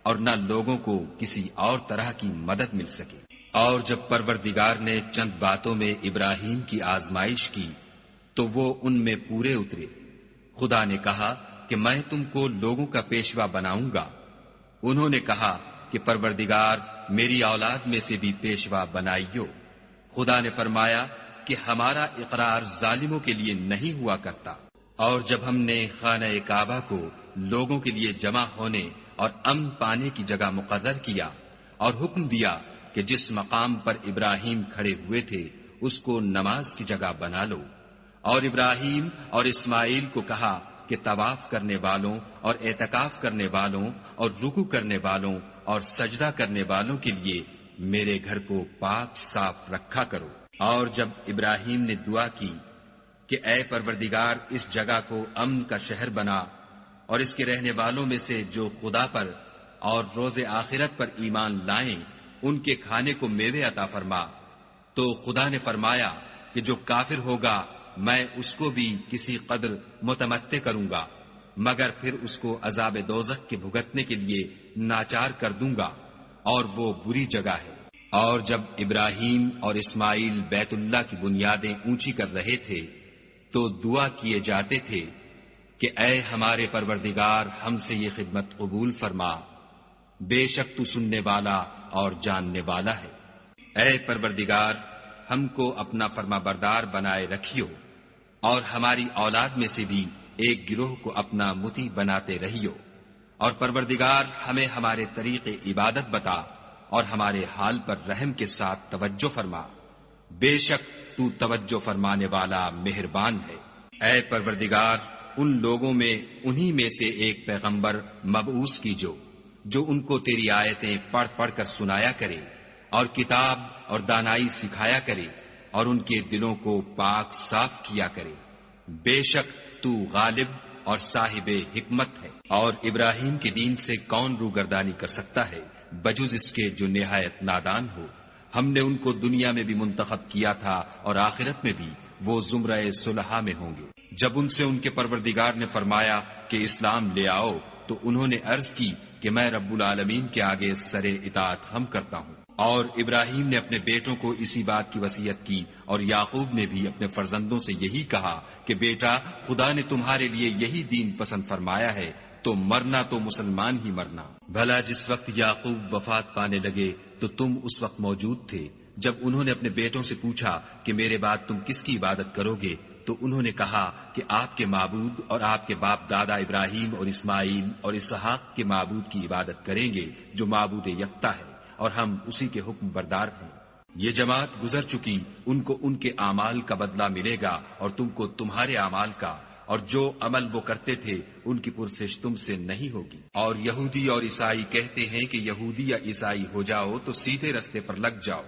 اور نہ لوگوں کو کسی اور طرح کی مدد مل سکے۔ اور جب پروردگار نے چند باتوں میں ابراہیم کی آزمائش کی تو وہ ان میں پورے اترے۔ خدا نے کہا کہ میں تم کو لوگوں کا پیشوا بناؤں گا۔ انہوں نے کہا کہ پروردگار میری اولاد میں سے بھی پیشوا بنائیو۔ خدا نے فرمایا کہ ہمارا اقرار ظالموں کے لیے نہیں ہوا کرتا۔ اور جب ہم نے خانہ کعبہ کو لوگوں کے لیے جمع ہونے اور امن پانے کی جگہ مقرر کیا اور حکم دیا کہ جس مقام پر ابراہیم کھڑے ہوئے تھے اس کو نماز کی جگہ بنا لو، اور ابراہیم اور اسماعیل کو کہا کہ طواف کرنے والوں اور اعتکاف کرنے والوں اور رکوع کرنے والوں اور سجدہ کرنے والوں کے لیے میرے گھر کو پاک صاف رکھا کرو۔ اور جب ابراہیم نے دعا کی کہ اے پروردگار اس جگہ کو امن کا شہر بنا، اور اس کے رہنے والوں میں سے جو خدا پر اور روز آخرت پر ایمان لائیں ان کے کھانے کو میوے عطا فرما، تو خدا نے فرمایا کہ جو کافر ہوگا میں اس کو بھی کسی قدر متمتع کروں گا، مگر پھر اس کو عذاب دوزخ کے بھگتنے کے لیے ناچار کر دوں گا، اور وہ بری جگہ ہے۔ اور جب ابراہیم اور اسماعیل بیت اللہ کی بنیادیں اونچی کر رہے تھے تو دعا کیے جاتے تھے کہ اے ہمارے پروردگار ہم سے یہ خدمت قبول فرما، بے شک تو سننے والا اور جاننے والا ہے۔ اے پروردگار ہم کو اپنا فرما بردار بنائے رکھیو، اور ہماری اولاد میں سے بھی ایک گروہ کو اپنا مطیع بناتے رہیو، اور پروردگار ہمیں ہمارے طریق عبادت بتا اور ہمارے حال پر رحم کے ساتھ توجہ فرما، بے شک تو توجہ فرمانے والا مہربان ہے۔ اے پروردگار ان لوگوں میں انہی میں سے ایک پیغمبر مبعوث کیجو جو ان کو تیری آیتیں پڑھ پڑھ کر سنایا کرے اور کتاب اور دانائی سکھایا کرے اور ان کے دلوں کو پاک صاف کیا کرے، بے شک تو غالب اور صاحب حکمت ہے۔ اور ابراہیم کے دین سے کون روگردانی کر سکتا ہے بجز اس کے جو نہایت نادان ہو۔ ہم نے ان کو دنیا میں بھی منتخب کیا تھا اور آخرت میں بھی وہ زمرہ صلحاء میں ہوں گے۔ جب ان سے ان کے پروردگار نے فرمایا کہ اسلام لے آؤ تو انہوں نے عرض کی کہ میں رب العالمین کے آگے سر اطاعت خم کرتا ہوں۔ اور ابراہیم نے اپنے بیٹوں کو اسی بات کی وصیت کی، اور یعقوب نے بھی اپنے فرزندوں سے یہی کہا کہ بیٹا خدا نے تمہارے لیے یہی دین پسند فرمایا ہے تو مرنا تو مسلمان ہی مرنا۔ بھلا جس وقت یعقوب وفات پانے لگے تو تم اس وقت موجود تھے جب انہوں نے اپنے بیٹوں سے پوچھا کہ میرے بعد تم کس کی عبادت کرو گے، تو انہوں نے کہا کہ آپ کے معبود اور آپ کے باپ دادا ابراہیم اور اسماعیل اور اسحاق کے معبود کی عبادت کریں گے جو معبود یکتا ہے، اور ہم اسی کے حکم بردار ہیں۔ یہ جماعت گزر چکی، ان کو ان کے اعمال کا بدلہ ملے گا اور تم کو تمہارے اعمال کا، اور جو عمل وہ کرتے تھے ان کی پرسش تم سے نہیں ہوگی۔ اور یہودی اور عیسائی کہتے ہیں کہ یہودی یا عیسائی ہو جاؤ تو سیدھے رستے پر لگ جاؤ۔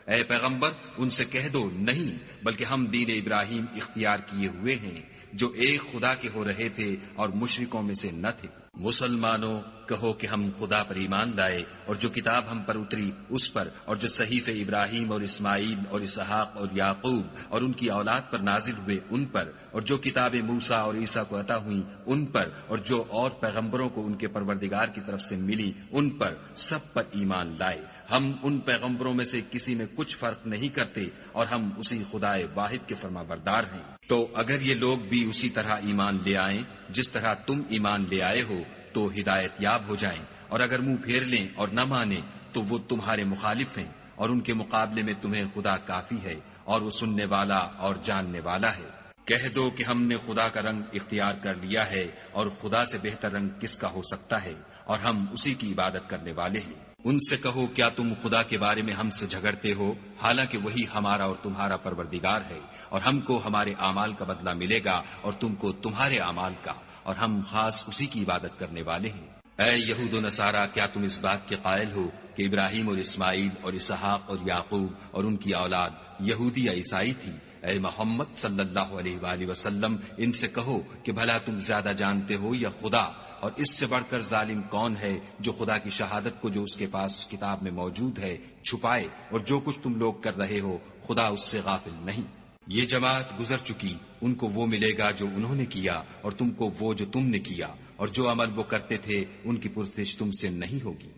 اے پیغمبر ان سے کہہ دو نہیں، بلکہ ہم دین ابراہیم اختیار کیے ہوئے ہیں جو ایک خدا کے ہو رہے تھے اور مشرکوں میں سے نہ تھے۔ مسلمانوں کہو کہ ہم خدا پر ایمان لائے اور جو کتاب ہم پر اتری اس پر، اور جو صحیفے ابراہیم اور اسماعیل اور اسحاق اور یعقوب اور ان کی اولاد پر نازل ہوئے ان پر، اور جو کتابیں موسیٰ اور عیسیٰ کو عطا ہوئیں ان پر، اور جو اور پیغمبروں کو ان کے پروردگار کی طرف سے ملی ان پر، سب پر ایمان لائے۔ ہم ان پیغمبروں میں سے کسی میں کچھ فرق نہیں کرتے، اور ہم اسی خدائے واحد کے فرما بردار ہیں۔ تو اگر یہ لوگ بھی اسی طرح ایمان لے آئیں جس طرح تم ایمان لے آئے ہو تو ہدایت یاب ہو جائیں، اور اگر منہ پھیر لیں اور نہ مانیں تو وہ تمہارے مخالف ہیں، اور ان کے مقابلے میں تمہیں خدا کافی ہے، اور وہ سننے والا اور جاننے والا ہے۔ کہہ دو کہ ہم نے خدا کا رنگ اختیار کر لیا ہے، اور خدا سے بہتر رنگ کس کا ہو سکتا ہے، اور ہم اسی کی عبادت کرنے والے ہیں۔ ان سے کہو کیا تم خدا کے بارے میں ہم سے جھگڑتے ہو، حالانکہ وہی ہمارا اور تمہارا پروردگار ہے، اور ہم کو ہمارے اعمال کا بدلہ ملے گا اور تم کو تمہارے اعمال کا، اور ہم خاص اسی کی عبادت کرنے والے ہیں۔ اے یہود و نصارہ کیا تم اس بات کے قائل ہو کہ ابراہیم اور اسماعیل اور اسحاق اور یعقوب اور ان کی اولاد یہودی یا عیسائی تھی، اے محمد صلی اللہ علیہ وآلہ وسلم ان سے کہو کہ بھلا تم زیادہ جانتے ہو یا خدا، اور اس سے بڑھ کر ظالم کون ہے جو خدا کی شہادت کو جو اس کے پاس کتاب میں موجود ہے چھپائے، اور جو کچھ تم لوگ کر رہے ہو خدا اس سے غافل نہیں۔ یہ جماعت گزر چکی، ان کو وہ ملے گا جو انہوں نے کیا، اور تم کو وہ جو تم نے کیا، اور جو عمل وہ کرتے تھے ان کی پرسش تم سے نہیں ہوگی۔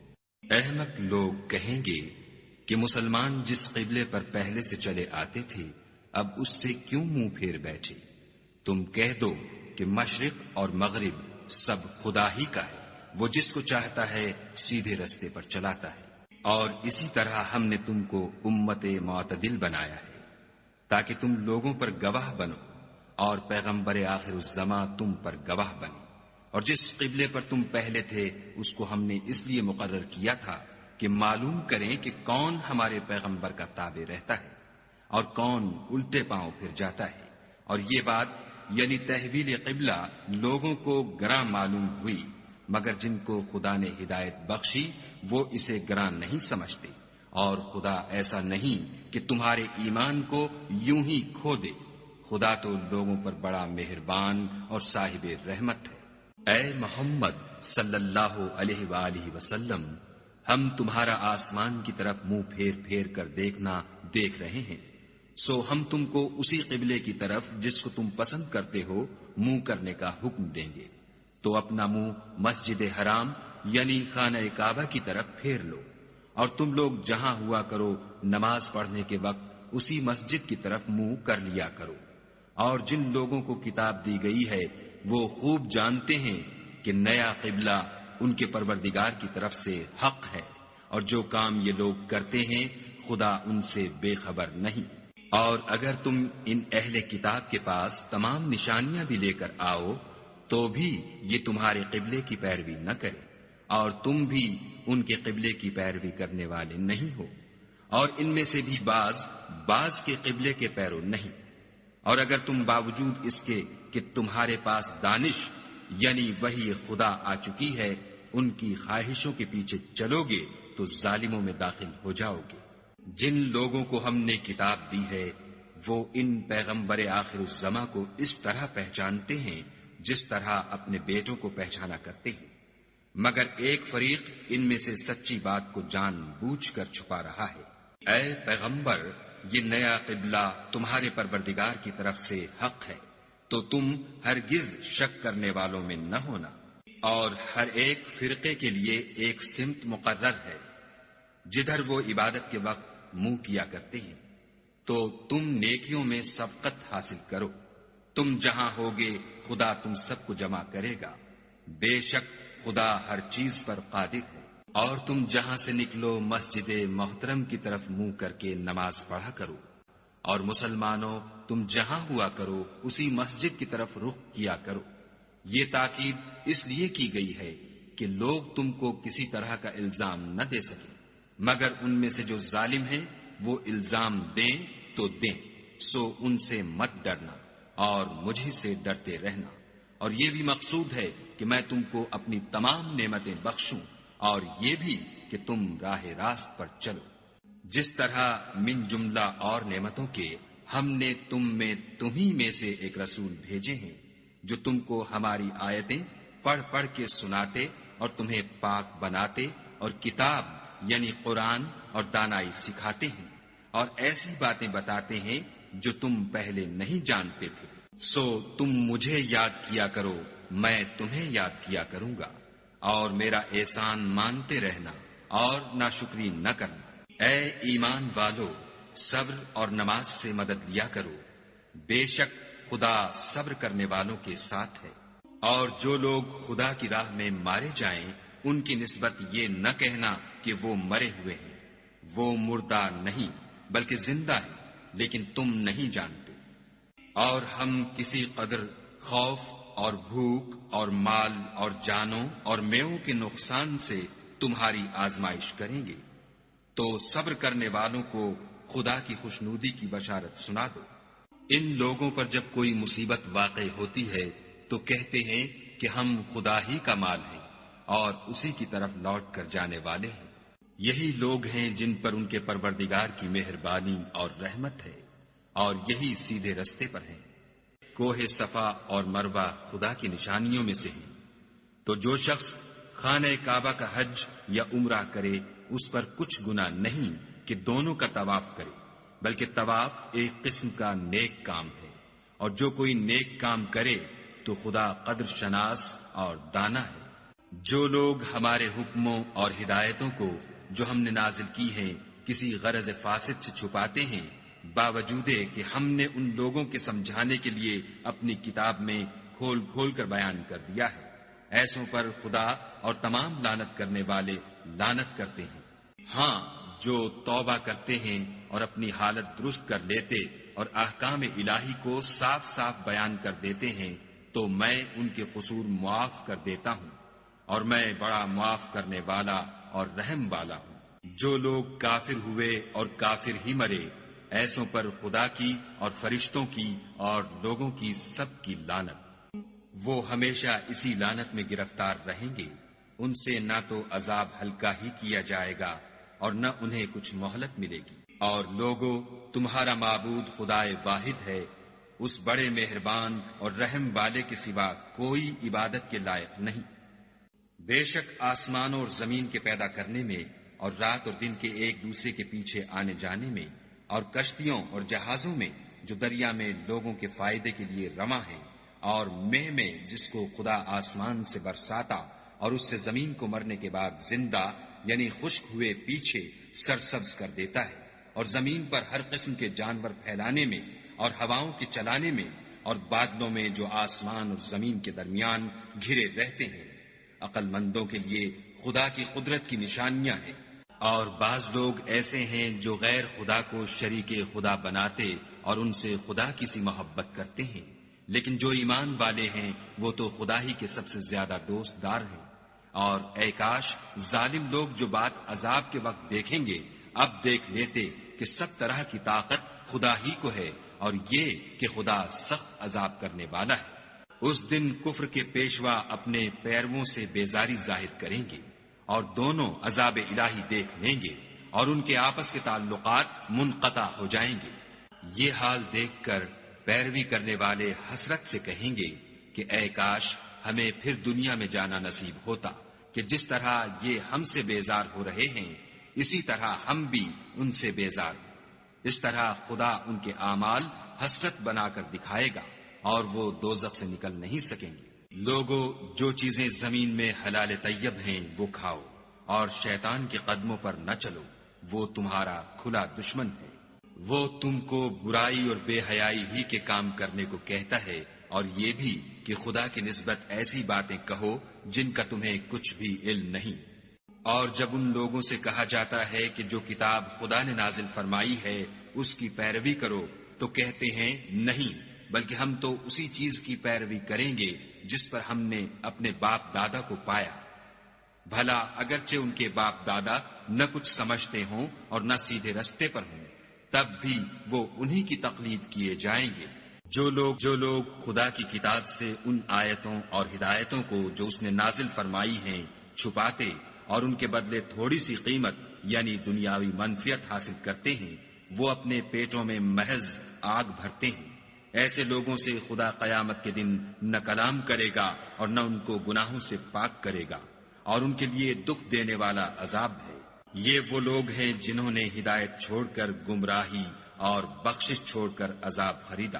احمق لوگ کہیں گے کہ مسلمان جس قبلے پر پہلے سے چلے آتے تھے اب اس سے کیوں منہ پھیر بیٹھے؟ تم کہہ دو کہ مشرق اور مغرب سب خدا ہی کا ہے، وہ جس کو چاہتا ہے سیدھے رستے پر چلاتا ہے، اور اسی طرح ہم نے تم کو امت معتدل بنایا ہے تاکہ تم لوگوں پر گواہ بنو، اور پیغمبر آخر الزماں تم پر گواہ بنے۔ اور جس قبلے پر تم پہلے تھے اس کو ہم نے اس لیے مقرر کیا تھا کہ معلوم کریں کہ کون ہمارے پیغمبر کا تابع رہتا ہے اور کون الٹے پاؤں پھر جاتا ہے۔ اور یہ بات یعنی تحویل قبلہ لوگوں کو گراں معلوم ہوئی، مگر جن کو خدا نے ہدایت بخشی وہ اسے گراں نہیں سمجھتے، اور خدا ایسا نہیں کہ تمہارے ایمان کو یوں ہی کھو دے، خدا تو لوگوں پر بڑا مہربان اور صاحب رحمت ہے۔ اے محمد صلی اللہ علیہ وآلہ وسلم، ہم تمہارا آسمان کی طرف منہ پھیر پھیر کر دیکھنا دیکھ رہے ہیں، سو ہم تم کو اسی قبلے کی طرف جس کو تم پسند کرتے ہو منہ کرنے کا حکم دیں گے، تو اپنا منہ مسجد حرام یعنی خانہ کعبہ کی طرف پھیر لو، اور تم لوگ جہاں ہوا کرو نماز پڑھنے کے وقت اسی مسجد کی طرف منہ کر لیا کرو۔ اور جن لوگوں کو کتاب دی گئی ہے وہ خوب جانتے ہیں کہ نیا قبلہ ان کے پروردگار کی طرف سے حق ہے، اور جو کام یہ لوگ کرتے ہیں خدا ان سے بے خبر نہیں۔ اور اگر تم ان اہل کتاب کے پاس تمام نشانیاں بھی لے کر آؤ تو بھی یہ تمہارے قبلے کی پیروی نہ کرے، اور تم بھی ان کے قبلے کی پیروی کرنے والے نہیں ہو، اور ان میں سے بھی بعض کے قبلے کے پیرو نہیں۔ اور اگر تم باوجود اس کے کہ تمہارے پاس دانش یعنی وہی خدا آ چکی ہے ان کی خواہشوں کے پیچھے چلو گے تو ظالموں میں داخل ہو جاؤ گے۔ جن لوگوں کو ہم نے کتاب دی ہے وہ ان پیغمبر آخر الزماں کو اس طرح پہچانتے ہیں جس طرح اپنے بیٹوں کو پہچانا کرتے ہیں، مگر ایک فریق ان میں سے سچی بات کو جان بوجھ کر چھپا رہا ہے۔ اے پیغمبر، یہ نیا قبلہ تمہارے پروردگار کی طرف سے حق ہے، تو تم ہرگز شک کرنے والوں میں نہ ہونا، اور ہر ایک فرقے کے لیے ایک سمت مقرر ہے جدھر وہ عبادت کے وقت منہ کیا کرتے ہیں، تو تم نیکیوں میں سبقت حاصل کرو، تم جہاں ہوگے خدا تم سب کو جمع کرے گا، بے شک خدا ہر چیز پر قادر ہے۔ اور تم جہاں سے نکلو مسجد محترم کی طرف منہ کر کے نماز پڑھا کرو، اور مسلمانوں تم جہاں ہوا کرو اسی مسجد کی طرف رخ کیا کرو۔ یہ تاکید اس لیے کی گئی ہے کہ لوگ تم کو کسی طرح کا الزام نہ دے سکیں، مگر ان میں سے جو ظالم ہیں وہ الزام دیں تو دیں، سو ان سے مت ڈرنا اور مجھے سے ڈرتے رہنا۔ اور یہ بھی مقصود ہے کہ میں تم کو اپنی تمام نعمتیں بخشوں، اور یہ بھی کہ تم راہ راست پر چلو۔ جس طرح من جملہ اور نعمتوں کے ہم نے تمہیں میں سے ایک رسول بھیجے ہیں جو تم کو ہماری آیتیں پڑھ پڑھ کے سناتے اور تمہیں پاک بناتے اور کتاب یعنی قرآن اور دانائی سکھاتے ہیں، اور ایسی باتیں بتاتے ہیں جو تم پہلے نہیں جانتے تھے۔ سو تم مجھے یاد کیا کرو، میں تمہیں یاد کیا کروں گا، اور میرا احسان مانتے رہنا اور ناشکری نہ کرنا۔ اے ایمان والو، صبر اور نماز سے مدد لیا کرو، بے شک خدا صبر کرنے والوں کے ساتھ ہے۔ اور جو لوگ خدا کی راہ میں مارے جائیں ان کی نسبت یہ نہ کہنا کہ وہ مرے ہوئے ہیں، وہ مردہ نہیں بلکہ زندہ ہے، لیکن تم نہیں جانتے۔ اور ہم کسی قدر خوف اور بھوک اور مال اور جانوں اور میووں کے نقصان سے تمہاری آزمائش کریں گے، تو صبر کرنے والوں کو خدا کی خوشنودی کی بشارت سنا دو۔ ان لوگوں پر جب کوئی مصیبت واقع ہوتی ہے تو کہتے ہیں کہ ہم خدا ہی کا مال ہیں اور اسی کی طرف لوٹ کر جانے والے ہیں۔ یہی لوگ ہیں جن پر ان کے پروردگار کی مہربانی اور رحمت ہے، اور یہی سیدھے رستے پر ہیں۔ کوہ صفا اور مروہ خدا کی نشانیوں میں سے ہیں، تو جو شخص خانہ کعبہ کا حج یا عمرہ کرے اس پر کچھ گناہ نہیں کہ دونوں کا طواف کرے، بلکہ طواف ایک قسم کا نیک کام ہے، اور جو کوئی نیک کام کرے تو خدا قدر شناس اور دانا ہے۔ جو لوگ ہمارے حکموں اور ہدایتوں کو جو ہم نے نازل کی ہیں کسی غرض فاسد سے چھپاتے ہیں، باوجود کہ ہم نے ان لوگوں کے سمجھانے کے لیے اپنی کتاب میں کھول کھول کر بیان کر دیا ہے، ایسوں پر خدا اور تمام لعنت کرنے والے لعنت کرتے ہیں۔ ہاں، جو توبہ کرتے ہیں اور اپنی حالت درست کر لیتے اور احکام الہی کو صاف صاف بیان کر دیتے ہیں تو میں ان کے قصور معاف کر دیتا ہوں، اور میں بڑا معاف کرنے والا اور رحم والا ہوں۔ جو لوگ کافر ہوئے اور کافر ہی مرے، ایسوں پر خدا کی اور فرشتوں کی اور لوگوں کی سب کی لعنت۔ وہ ہمیشہ اسی لعنت میں گرفتار رہیں گے، ان سے نہ تو عذاب ہلکا ہی کیا جائے گا اور نہ انہیں کچھ مہلت ملے گی۔ اور لوگوں، تمہارا معبود خدائے واحد ہے، اس بڑے مہربان اور رحم والے کے سوا کوئی عبادت کے لائق نہیں۔ بے شک آسمانوں اور زمین کے پیدا کرنے میں اور رات اور دن کے ایک دوسرے کے پیچھے آنے جانے میں اور کشتیوں اور جہازوں میں جو دریا میں لوگوں کے فائدے کے لیے رواں ہیں، اور مہ میں جس کو خدا آسمان سے برساتا اور اس سے زمین کو مرنے کے بعد زندہ یعنی خشک ہوئے پیچھے سرسبز کر دیتا ہے، اور زمین پر ہر قسم کے جانور پھیلانے میں اور ہواؤں کے چلانے میں اور بادلوں میں جو آسمان اور زمین کے درمیان گھرے رہتے ہیں۔ عقل مندوں کے لیے خدا کی قدرت کی نشانیاں ہیں۔ اور بعض لوگ ایسے ہیں جو غیر خدا کو شریک خدا بناتے اور ان سے خدا کی سی محبت کرتے ہیں، لیکن جو ایمان والے ہیں وہ تو خدا ہی کے سب سے زیادہ دوست دار ہیں۔ اور اے کاش ظالم لوگ جو بات عذاب کے وقت دیکھیں گے اب دیکھ لیتے کہ سب طرح کی طاقت خدا ہی کو ہے، اور یہ کہ خدا سخت عذاب کرنے والا ہے۔ اس دن کفر کے پیشوا اپنے پیرووں سے بیزاری ظاہر کریں گے، اور دونوں عذاب الہی دیکھ لیں گے، اور ان کے آپس کے تعلقات منقطع ہو جائیں گے۔ یہ حال دیکھ کر پیروی کرنے والے حسرت سے کہیں گے کہ اے کاش ہمیں پھر دنیا میں جانا نصیب ہوتا کہ جس طرح یہ ہم سے بیزار ہو رہے ہیں اسی طرح ہم بھی ان سے بیزار ہیں۔ اس طرح خدا ان کے اعمال حسرت بنا کر دکھائے گا اور وہ دوزخ سے نکل نہیں سکیں گے۔ لوگوں، جو چیزیں زمین میں حلال طیب ہیں وہ کھاؤ، اور شیطان کے قدموں پر نہ چلو، وہ تمہارا کھلا دشمن ہے۔ وہ تم کو برائی اور بے حیائی ہی کے کام کرنے کو کہتا ہے، اور یہ بھی کہ خدا کی نسبت ایسی باتیں کہو جن کا تمہیں کچھ بھی علم نہیں۔ اور جب ان لوگوں سے کہا جاتا ہے کہ جو کتاب خدا نے نازل فرمائی ہے اس کی پیروی کرو تو کہتے ہیں نہیں، بلکہ ہم تو اسی چیز کی پیروی کریں گے جس پر ہم نے اپنے باپ دادا کو پایا۔ بھلا اگرچہ ان کے باپ دادا نہ کچھ سمجھتے ہوں اور نہ سیدھے رستے پر ہوں، تب بھی وہ انہی کی تقلید کیے جائیں گے۔ جو لوگ خدا کی کتاب سے ان آیتوں اور ہدایتوں کو جو اس نے نازل فرمائی ہیں چھپاتے اور ان کے بدلے تھوڑی سی قیمت یعنی دنیاوی منفعت حاصل کرتے ہیں، وہ اپنے پیٹوں میں محض آگ بھرتے ہیں۔ ایسے لوگوں سے خدا قیامت کے دن نہ کلام کرے گا اور نہ ان کو گناہوں سے پاک کرے گا، اور ان کے لیے دکھ دینے والا عذاب ہے۔ یہ وہ لوگ ہیں جنہوں نے ہدایت چھوڑ کر گمراہی اور بخشش چھوڑ کر عذاب خریدا۔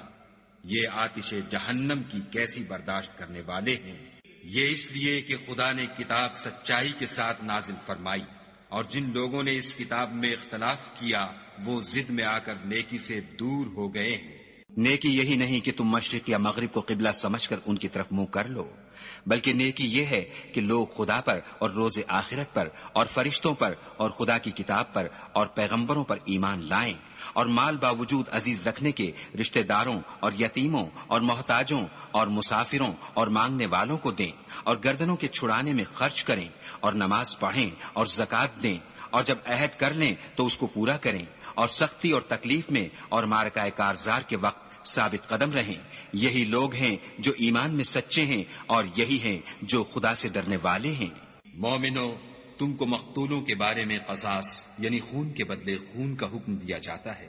یہ آتش جہنم کی کیسی برداشت کرنے والے ہیں۔ یہ اس لیے کہ خدا نے کتاب سچائی کے ساتھ نازل فرمائی، اور جن لوگوں نے اس کتاب میں اختلاف کیا وہ ضد میں آ کر نیکی سے دور ہو گئے ہیں۔ نیکی یہی نہیں کہ تم مشرق یا مغرب کو قبلہ سمجھ کر ان کی طرف منہ کر لو، بلکہ نیکی یہ ہے کہ لوگ خدا پر اور روز آخرت پر اور فرشتوں پر اور خدا کی کتاب پر اور پیغمبروں پر ایمان لائیں، اور مال باوجود عزیز رکھنے کے رشتہ داروں اور یتیموں اور محتاجوں اور مسافروں اور مانگنے والوں کو دیں، اور گردنوں کے چھڑانے میں خرچ کریں، اور نماز پڑھیں اور زکوٰۃ دیں، اور جب عہد کر لیں تو اس کو پورا کریں، اور سختی اور تکلیف میں اور معرکہ کارزار کے وقت ثابت قدم رہیں۔ یہی لوگ ہیں جو ایمان میں سچے ہیں، اور یہی ہیں جو خدا سے ڈرنے والے ہیں۔ مومنو، تم کو مقتولوں کے بارے میں قصاص یعنی خون کے بدلے خون کا حکم دیا جاتا ہے،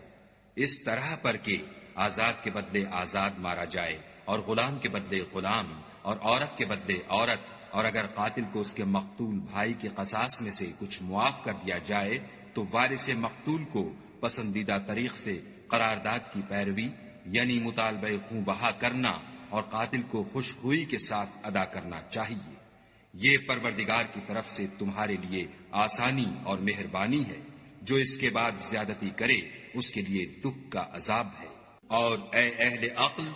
اس طرح پر کہ آزاد کے بدلے آزاد مارا جائے اور غلام کے بدلے غلام اور عورت کے بدلے عورت، اور اگر قاتل کو اس کے مقتول بھائی کے قصاص میں سے کچھ معاف کر دیا جائے تو وارث مقتول کو پسندیدہ طریق سے قرارداد کی پیروی یعنی مطالبہ خون بہا کرنا اور قاتل کو خوش خوئی کے ساتھ ادا کرنا چاہیے۔ یہ پروردگار کی طرف سے تمہارے لیے آسانی اور مہربانی ہے، جو اس کے بعد زیادتی کرے اس کے لیے دکھ کا عذاب ہے۔ اور اے اہل عقل،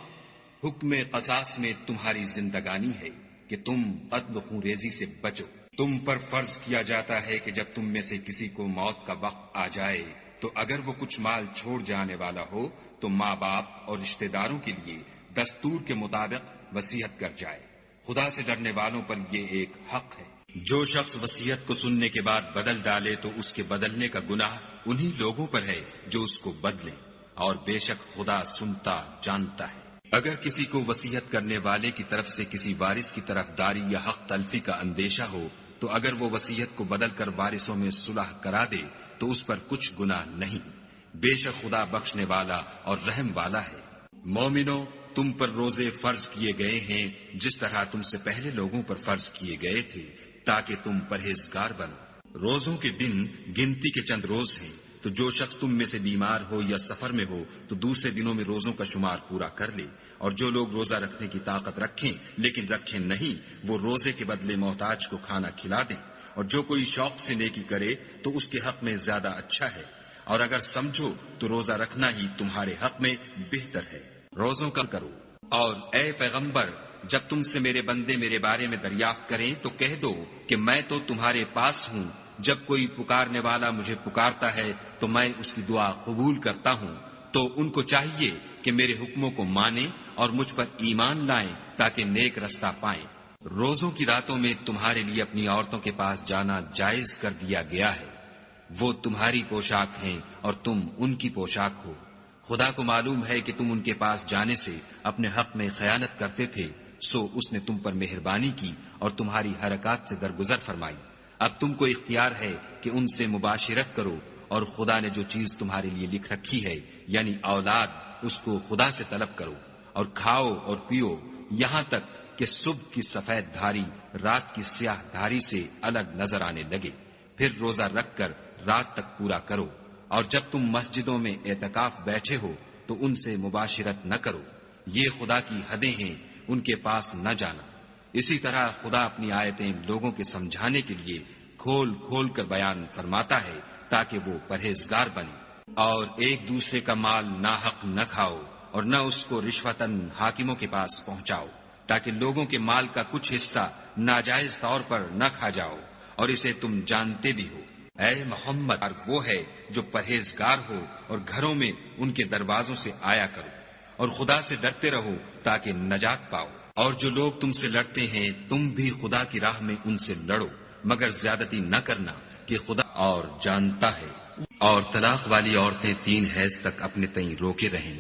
حکم قصاص میں تمہاری زندگانی ہے کہ تم قتل خون ریزی سے بچو۔ تم پر فرض کیا جاتا ہے کہ جب تم میں سے کسی کو موت کا وقت آ جائے تو اگر وہ کچھ مال چھوڑ جانے والا ہو تو ماں باپ اور رشتہ داروں کے لیے دستور کے مطابق وصیت کر جائے۔ خدا سے ڈرنے والوں پر یہ ایک حق ہے۔ جو شخص وصیت کو سننے کے بعد بدل ڈالے تو اس کے بدلنے کا گناہ انہی لوگوں پر ہے جو اس کو بدلیں، اور بے شک خدا سنتا جانتا ہے۔ اگر کسی کو وصیت کرنے والے کی طرف سے کسی وارث کی طرفداری یا حق تلفی کا اندیشہ ہو تو اگر وہ وصیت کو بدل کر وارثوں میں صلح کرا دے تو اس پر کچھ گناہ نہیں، بے شک خدا بخشنے والا اور رحم والا ہے۔ مومنو، تم پر روزے فرض کیے گئے ہیں جس طرح تم سے پہلے لوگوں پر فرض کیے گئے تھے تاکہ تم پرہیزگار بنو۔ روزوں کے دن گنتی کے چند روز ہیں، تو جو شخص تم میں سے بیمار ہو یا سفر میں ہو تو دوسرے دنوں میں روزوں کا شمار پورا کر لے، اور جو لوگ روزہ رکھنے کی طاقت رکھیں لیکن رکھیں نہیں وہ روزے کے بدلے محتاج کو کھانا کھلا دیں، اور جو کوئی شوق سے نیکی کرے تو اس کے حق میں زیادہ اچھا ہے، اور اگر سمجھو تو روزہ رکھنا ہی تمہارے حق میں بہتر ہے۔ روزوں کا کرو۔ اور اے پیغمبر، جب تم سے میرے بندے میرے بارے میں دریافت کریں تو کہہ دو کہ میں تو تمہارے پاس ہوں، جب کوئی پکارنے والا مجھے پکارتا ہے تو میں اس کی دعا قبول کرتا ہوں، تو ان کو چاہیے کہ میرے حکموں کو مانیں اور مجھ پر ایمان لائیں تاکہ نیک رستہ پائیں۔ روزوں کی راتوں میں تمہارے لیے اپنی عورتوں کے پاس جانا جائز کر دیا گیا ہے، وہ تمہاری پوشاک ہیں اور تم ان کی پوشاک ہو۔ خدا کو معلوم ہے کہ تم ان کے پاس جانے سے اپنے حق میں خیانت کرتے تھے، سو اس نے تم پر مہربانی کی اور تمہاری حرکات سے درگزر فرمائی۔ اب تم کو اختیار ہے کہ ان سے مباشرت کرو، اور خدا نے جو چیز تمہارے لیے لکھ رکھی ہے یعنی اولاد، اس کو خدا سے طلب کرو، اور کھاؤ اور پیو یہاں تک کہ صبح کی سفید دھاری رات کی سیاہ دھاری سے الگ نظر آنے لگے، پھر روزہ رکھ کر رات تک پورا کرو۔ اور جب تم مسجدوں میں اعتکاف بیٹھے ہو تو ان سے مباشرت نہ کرو، یہ خدا کی حدیں ہیں، ان کے پاس نہ جانا۔ اسی طرح خدا اپنی آیتیں لوگوں کے سمجھانے کے لیے کھول کھول کر بیان فرماتا ہے تاکہ وہ پرہیزگار بنے۔ اور ایک دوسرے کا مال ناحق نہ کھاؤ اور نہ اس کو رشوتاً حاکموں کے پاس پہنچاؤ، تاکہ لوگوں کے مال کا کچھ حصہ ناجائز طور پر نہ کھا جاؤ، اور اسے تم جانتے بھی ہو۔ اے محمد، وہ ہے جو پرہیزگار ہو اور گھروں میں ان کے دروازوں سے آیا کرو، اور خدا سے ڈرتے رہو تاکہ نجات پاؤ۔ اور جو لوگ تم سے لڑتے ہیں تم بھی خدا کی راہ میں ان سے لڑو، مگر زیادتی نہ کرنا کہ خدا اور جانتا ہے۔ اور طلاق والی عورتیں 3 حیض تک اپنے تئیں روکے رہیں،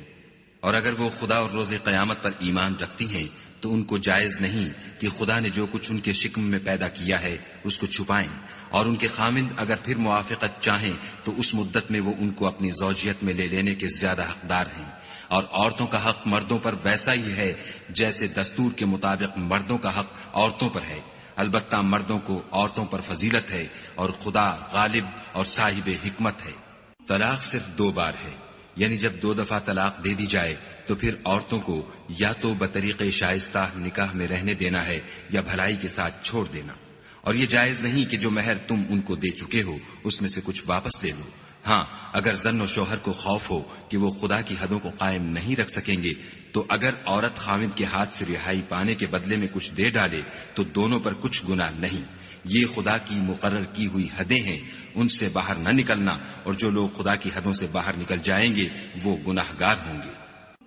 اور اگر وہ خدا اور روز قیامت پر ایمان رکھتی ہیں تو ان کو جائز نہیں کہ خدا نے جو کچھ ان کے شکم میں پیدا کیا ہے اس کو چھپائیں، اور ان کے خامند اگر پھر موافقت چاہیں تو اس مدت میں وہ ان کو اپنی زوجیت میں لے لینے کے زیادہ حقدار ہیں۔ اور عورتوں کا حق مردوں پر ویسا ہی ہے جیسے دستور کے مطابق مردوں کا حق عورتوں پر ہے، البتہ مردوں کو عورتوں پر فضیلت ہے، اور خدا غالب اور صاحب حکمت ہے۔ طلاق صرف 2 بار ہے، یعنی جب 2 دفعہ طلاق دے دی جائے تو پھر عورتوں کو یا تو بطریق شائستہ نکاح میں رہنے دینا ہے یا بھلائی کے ساتھ چھوڑ دینا، اور یہ جائز نہیں کہ جو مہر تم ان کو دے چکے ہو اس میں سے کچھ واپس لے لو۔ ہاں، اگر زن و شوہر کو خوف ہو کہ وہ خدا کی حدوں کو قائم نہیں رکھ سکیں گے تو اگر عورت خاوند کے ہاتھ سے رہائی پانے کے بدلے میں کچھ دے ڈالے تو دونوں پر کچھ گناہ نہیں، یہ خدا کی مقرر کی ہوئی حدیں ہیں، ان سے باہر نہ نکلنا، اور جو لوگ خدا کی حدوں سے باہر نکل جائیں گے وہ گناہگار ہوں گے۔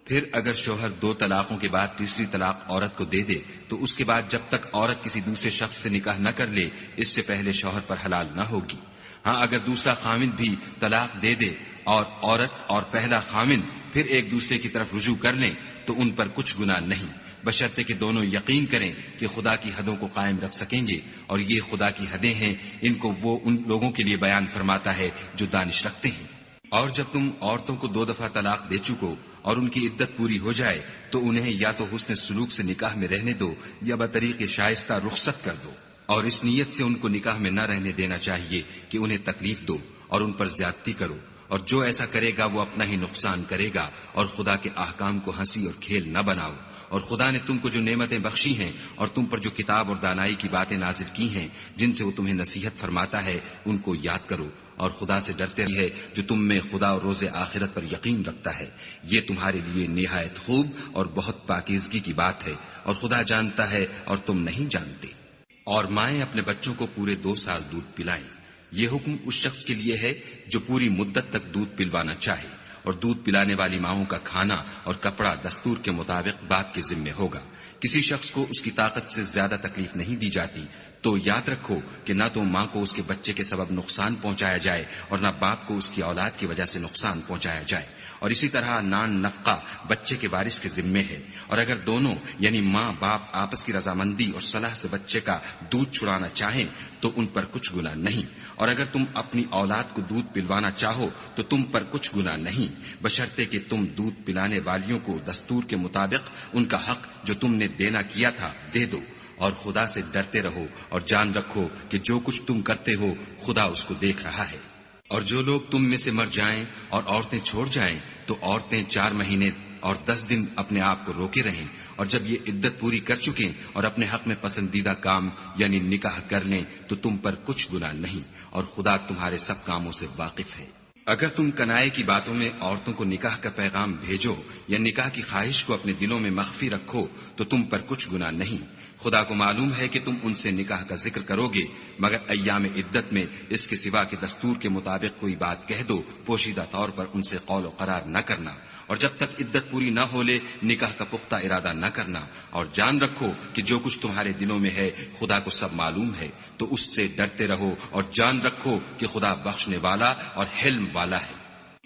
پھر اگر شوہر 2 طلاقوں کے بعد تیسری طلاق عورت کو دے دے تو اس کے بعد جب تک عورت کسی دوسرے شخص سے نکاح نہ کر لے اس سے پہلے شوہر پر حلال نہ ہوگی۔ ہاں، اگر دوسرا خامند بھی طلاق دے دے اور عورت اور پہلا خامند پھر ایک دوسرے کی طرف رجوع کر لیں تو ان پر کچھ گناہ نہیں، بشرطے کہ دونوں یقین کریں کہ خدا کی حدوں کو قائم رکھ سکیں گے، اور یہ خدا کی حدیں ہیں، ان کو وہ ان لوگوں کے لیے بیان فرماتا ہے جو دانش رکھتے ہیں۔ اور جب تم عورتوں کو 2 دفعہ طلاق دے چکو اور ان کی عدت پوری ہو جائے تو انہیں یا تو حسن سلوک سے نکاح میں رہنے دو یا بطریق شائستہ رخصت کر دو، اور اس نیت سے ان کو نکاح میں نہ رہنے دینا چاہیے کہ انہیں تکلیف دو اور ان پر زیادتی کرو، اور جو ایسا کرے گا وہ اپنا ہی نقصان کرے گا، اور خدا کے احکام کو ہنسی اور کھیل نہ بناؤ۔ اور خدا نے تم کو جو نعمتیں بخشی ہیں اور تم پر جو کتاب اور دانائی کی باتیں نازل کی ہیں جن سے وہ تمہیں نصیحت فرماتا ہے ان کو یاد کرو، اور خدا سے ڈرتے رہے جو تم میں خدا اور روز آخرت پر یقین رکھتا ہے۔ یہ تمہارے لیے نہایت خوب اور بہت پاکیزگی کی بات ہے، اور خدا جانتا ہے اور تم نہیں جانتے۔ اور مائیں اپنے بچوں کو پورے 2 سال دودھ پلائیں۔ یہ حکم اس شخص کے لیے ہے جو پوری مدت تک دودھ پلوانا چاہے، اور دودھ پلانے والی ماؤں کا کھانا اور کپڑا دستور کے مطابق باپ کے ذمے ہوگا۔ کسی شخص کو اس کی طاقت سے زیادہ تکلیف نہیں دی جاتی، تو یاد رکھو کہ نہ تو ماں کو اس کے بچے کے سبب نقصان پہنچایا جائے اور نہ باپ کو اس کی اولاد کی وجہ سے نقصان پہنچایا جائے، اور اسی طرح نان نفقہ بچے کے وارث کے ذمے ہے۔ اور اگر دونوں یعنی ماں باپ آپس کی رضامندی اور صلاح سے بچے کا دودھ چھڑانا چاہیں تو ان پر کچھ گناہ نہیں، اور اگر تم اپنی اولاد کو دودھ پلوانا چاہو تو تم پر کچھ گناہ نہیں، بشرطے کہ تم دودھ پلانے والیوں کو دستور کے مطابق ان کا حق جو تم نے دینا کیا تھا دے دو، اور خدا سے ڈرتے رہو اور جان رکھو کہ جو کچھ تم کرتے ہو خدا اس کو دیکھ رہا ہے۔ اور جو لوگ تم میں سے مر جائیں اور عورتیں چھوڑ جائیں تو عورتیں 4 مہینے اور 10 دن اپنے آپ کو روکے رہیں، اور جب یہ عدت پوری کر چکیں اور اپنے حق میں پسندیدہ کام یعنی نکاح کر لیں تو تم پر کچھ گناہ نہیں، اور خدا تمہارے سب کاموں سے واقف ہے۔ اگر تم کنائے کی باتوں میں عورتوں کو نکاح کا پیغام بھیجو یا نکاح کی خواہش کو اپنے دلوں میں مخفی رکھو تو تم پر کچھ گناہ نہیں۔ خدا کو معلوم ہے کہ تم ان سے نکاح کا ذکر کرو گے، مگر ایام عدت میں اس کے سوا کے دستور کے مطابق کوئی بات کہہ دو، پوشیدہ طور پر ان سے قول و قرار نہ کرنا، اور جب تک عدت پوری نہ ہو لے نکاح کا پختہ ارادہ نہ کرنا، اور جان رکھو کہ جو کچھ تمہارے دلوں میں ہے خدا کو سب معلوم ہے، تو اس سے ڈرتے رہو اور جان رکھو کہ خدا بخشنے والا اور حلم والا ہے۔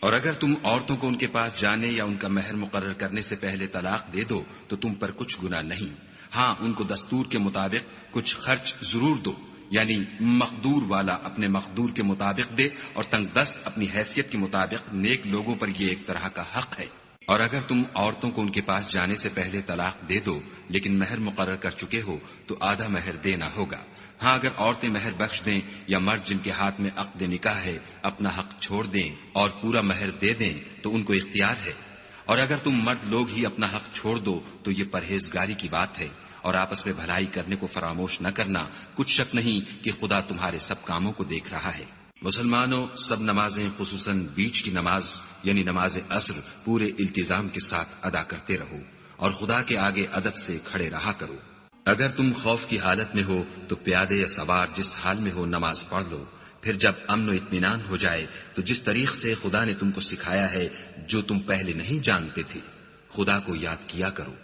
اور اگر تم عورتوں کو ان کے پاس جانے یا ان کا مہر مقرر کرنے سے پہلے طلاق دے دو تو تم پر کچھ گناہ نہیں، ہاں ان کو دستور کے مطابق کچھ خرچ ضرور دو، یعنی مقدور والا اپنے مقدور کے مطابق دے اور تنگ دست اپنی حیثیت کے مطابق، نیک لوگوں پر یہ ایک طرح کا حق ہے۔ اور اگر تم عورتوں کو ان کے پاس جانے سے پہلے طلاق دے دو لیکن مہر مقرر کر چکے ہو تو آدھا مہر دینا ہوگا۔ ہاں اگر عورتیں مہر بخش دیں یا مرد جن کے ہاتھ میں عقد نکاح ہے اپنا حق چھوڑ دیں اور پورا مہر دے دیں تو ان کو اختیار ہے، اور اگر تم مرد لوگ ہی اپنا حق چھوڑ دو تو یہ پرہیزگاری کی بات ہے، اور آپس میں بھلائی کرنے کو فراموش نہ کرنا، کچھ شک نہیں کہ خدا تمہارے سب کاموں کو دیکھ رہا ہے۔ مسلمانوں، سب نمازیں خصوصاً بیچ کی نماز یعنی نماز عصر پورے التزام کے ساتھ ادا کرتے رہو، اور خدا کے آگے ادب سے کھڑے رہا کرو۔ اگر تم خوف کی حالت میں ہو تو پیادے یا سوار جس حال میں ہو نماز پڑھ لو، پھر جب امن و اطمینان ہو جائے تو جس طریق سے خدا نے تم کو سکھایا ہے جو تم پہلے نہیں جانتے تھے خدا کو یاد کیا کرو۔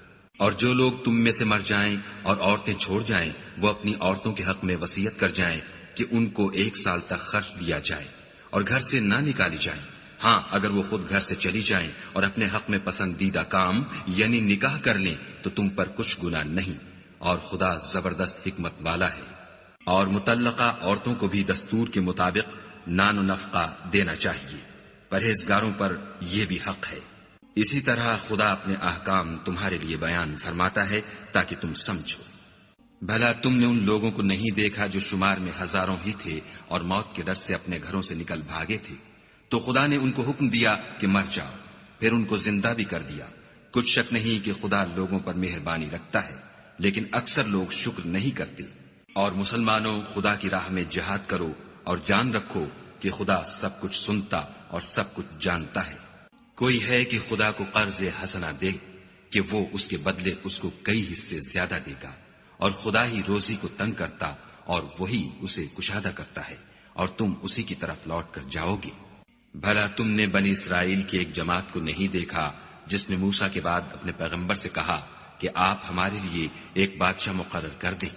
اور جو لوگ تم میں سے مر جائیں اور عورتیں چھوڑ جائیں وہ اپنی عورتوں کے حق میں وصیت کر جائیں کہ ان کو 1 سال تک خرچ دیا جائے اور گھر سے نہ نکالی جائیں، ہاں اگر وہ خود گھر سے چلی جائیں اور اپنے حق میں پسندیدہ کام یعنی نکاح کر لیں تو تم پر کچھ گناہ نہیں، اور خدا زبردست حکمت والا ہے۔ اور مطلقہ عورتوں کو بھی دستور کے مطابق نان و نفقہ دینا چاہیے، پرہیزگاروں پر یہ بھی حق ہے۔ اسی طرح خدا اپنے احکام تمہارے لیے بیان فرماتا ہے تاکہ تم سمجھو۔ بھلا تم نے ان لوگوں کو نہیں دیکھا جو شمار میں ہزاروں ہی تھے اور موت کے ڈر سے اپنے گھروں سے نکل بھاگے تھے، تو خدا نے ان کو حکم دیا کہ مر جاؤ، پھر ان کو زندہ بھی کر دیا۔ کچھ شک نہیں کہ خدا لوگوں پر مہربانی رکھتا ہے، لیکن اکثر لوگ شکر نہیں کرتے۔ اور مسلمانوں، خدا کی راہ میں جہاد کرو اور جان رکھو کہ خدا سب کچھ سنتا اور سب کچھ جانتا ہے۔ کوئی ہے کہ خدا کو قرض حسنہ دے کہ وہ اس کے بدلے اس کو کئی حصے زیادہ دے گا، اور خدا ہی روزی کو تنگ کرتا اور وہی اسے کشادہ کرتا ہے، اور تم اسی کی طرف لوٹ کر جاؤ گے۔ بھلا تم نے بنی اسرائیل کی ایک جماعت کو نہیں دیکھا جس نے موسیٰ کے بعد اپنے پیغمبر سے کہا کہ آپ ہمارے لیے ایک بادشاہ مقرر کر دیں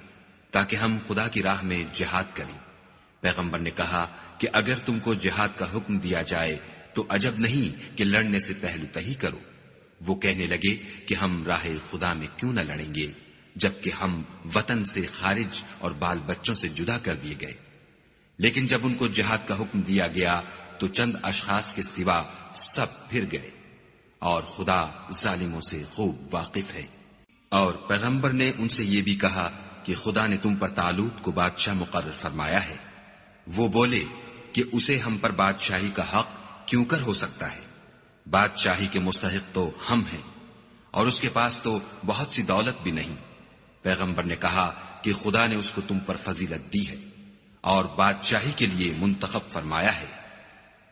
تاکہ ہم خدا کی راہ میں جہاد کریں؟ پیغمبر نے کہا کہ اگر تم کو جہاد کا حکم دیا جائے تو عجب نہیں کہ لڑنے سے پہلو تہی کرو۔ وہ کہنے لگے کہ ہم راہ خدا میں کیوں نہ لڑیں گے جبکہ ہم وطن سے خارج اور بال بچوں سے جدا کر دیے گئے. لیکن جب ان کو جہاد کا حکم دیا گیا تو چند اشخاص کے سوا سب پھر گئے، اور خدا ظالموں سے خوب واقف ہے. اور پیغمبر نے ان سے یہ بھی کہا کہ خدا نے تم پر طالوت کو بادشاہ مقرر فرمایا ہے. وہ بولے کہ اسے ہم پر بادشاہی کا حق کیوں کر ہو سکتا ہے؟ بادشاہی کے مستحق تو ہم ہیں، اور اس کے پاس تو بہت سی دولت بھی نہیں. پیغمبر نے کہا کہ خدا نے اس کو تم پر فضیلت دی ہے اور بادشاہی کے لیے منتخب فرمایا ہے.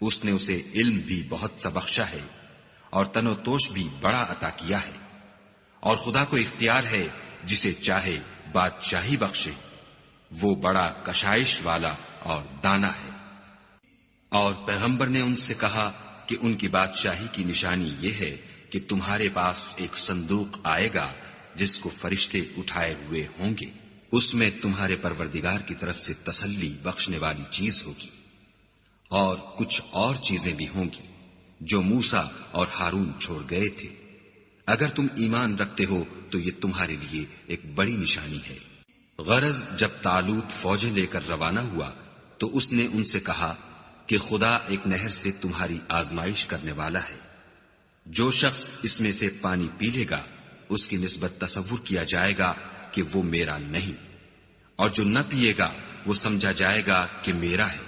اس نے اسے علم بھی بہت سا بخشا ہے اور تن و توش بھی بڑا عطا کیا ہے، اور خدا کو اختیار ہے جسے چاہے بادشاہی بخشے. وہ بڑا کشائش والا اور دانا ہے. اور پیغمبر نے ان سے کہا کہ ان کی بادشاہی کی نشانی یہ ہے کہ تمہارے پاس ایک صندوق آئے گا جس کو فرشتے اٹھائے ہوئے ہوں گے. اس میں تمہارے پروردگار کی طرف سے تسلی بخشنے والی چیز ہوگی، اور کچھ اور چیزیں بھی ہوں گی جو موسیٰ اور ہارون چھوڑ گئے تھے. اگر تم ایمان رکھتے ہو تو یہ تمہارے لیے ایک بڑی نشانی ہے. غرض جب طالوت فوجیں لے کر روانہ ہوا تو اس نے ان سے کہا کہ خدا ایک نہر سے تمہاری آزمائش کرنے والا ہے. جو شخص اس میں سے پانی پی لے گا اس کی نسبت تصور کیا جائے گا کہ وہ میرا نہیں، اور جو نہ پیے گا وہ سمجھا جائے گا کہ میرا ہے.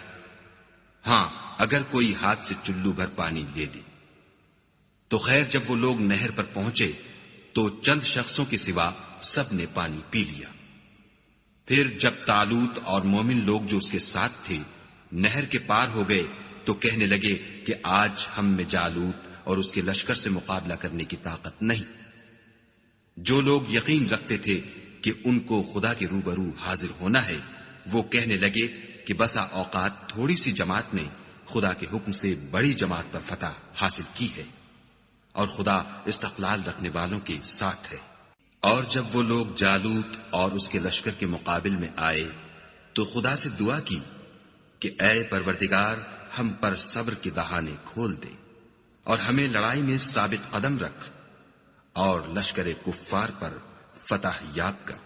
ہاں اگر کوئی ہاتھ سے چلو بھر پانی لے لے. تو خیر جب وہ لوگ نہر پر پہنچے تو چند شخصوں کے سوا سب نے پانی پی لیا. پھر جب طالوت اور مومن لوگ جو اس کے ساتھ تھے نہر کے پار ہو گئے تو کہنے لگے کہ آج ہم میں جالوت اور اس کے لشکر سے مقابلہ کرنے کی طاقت نہیں. جو لوگ یقین رکھتے تھے کہ ان کو خدا کے روبرو حاضر ہونا ہے وہ کہنے لگے کہ بسا اوقات تھوڑی سی جماعت نے خدا کے حکم سے بڑی جماعت پر فتح حاصل کی ہے، اور خدا استقلال رکھنے والوں کے ساتھ ہے. اور جب وہ لوگ جالوت اور اس کے لشکر کے مقابل میں آئے تو خدا سے دعا کی کہ اے پروردگار ہم پر صبر کے دہانے کھول دے اور ہمیں لڑائی میں ثابت قدم رکھ اور لشکر کفار پر فتح یاب کر.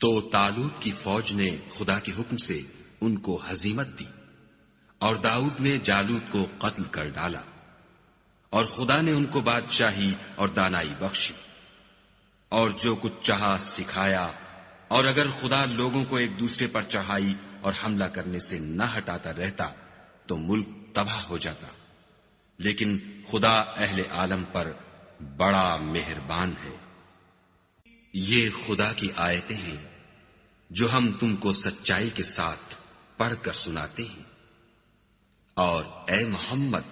تو طالوت کی فوج نے خدا کے حکم سے ان کو ہزیمت دی، اور داؤد نے جالوت کو قتل کر ڈالا، اور خدا نے ان کو بادشاہی اور دانائی بخشی اور جو کچھ چاہا سکھایا. اور اگر خدا لوگوں کو ایک دوسرے پر چڑھائی اور حملہ کرنے سے نہ ہٹاتا رہتا تو ملک تباہ ہو جاتا. لیکن خدا اہل عالم پر بڑا مہربان ہے. یہ خدا کی آیتیں ہیں جو ہم تم کو سچائی کے ساتھ پڑھ کر سناتے ہیں. اور اے محمد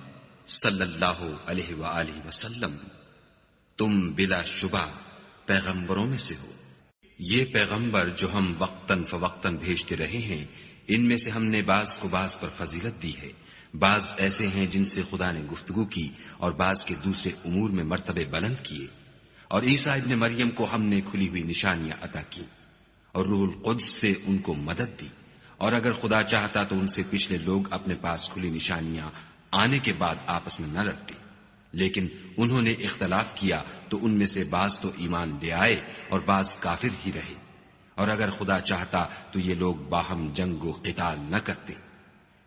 صلی اللہ علیہ وآلہ وسلم تم بلا شبہ پیغمبروں میں سے ہو. یہ پیغمبر جو ہم وقتاً فوقتاً بھیجتے رہے ہیں ان میں سے ہم نے بعض کو بعض پر فضیلت دی ہے. بعض ایسے ہیں جن سے خدا نے گفتگو کی اور بعض کے دوسرے امور میں مرتبے بلند کیے. اور عیسیٰ ابن مریم کو ہم نے کھلی ہوئی نشانیاں عطا کی اور روح القدس سے ان کو مدد دی. اور اگر خدا چاہتا تو ان سے پچھلے لوگ اپنے پاس کھلی نشانیاں آنے کے بعد آپس میں نہ لڑتے، لیکن انہوں نے اختلاف کیا تو ان میں سے بعض تو ایمان لے آئے اور بعض کافر ہی رہے. اور اگر خدا چاہتا تو یہ لوگ باہم جنگ و قتال نہ کرتے،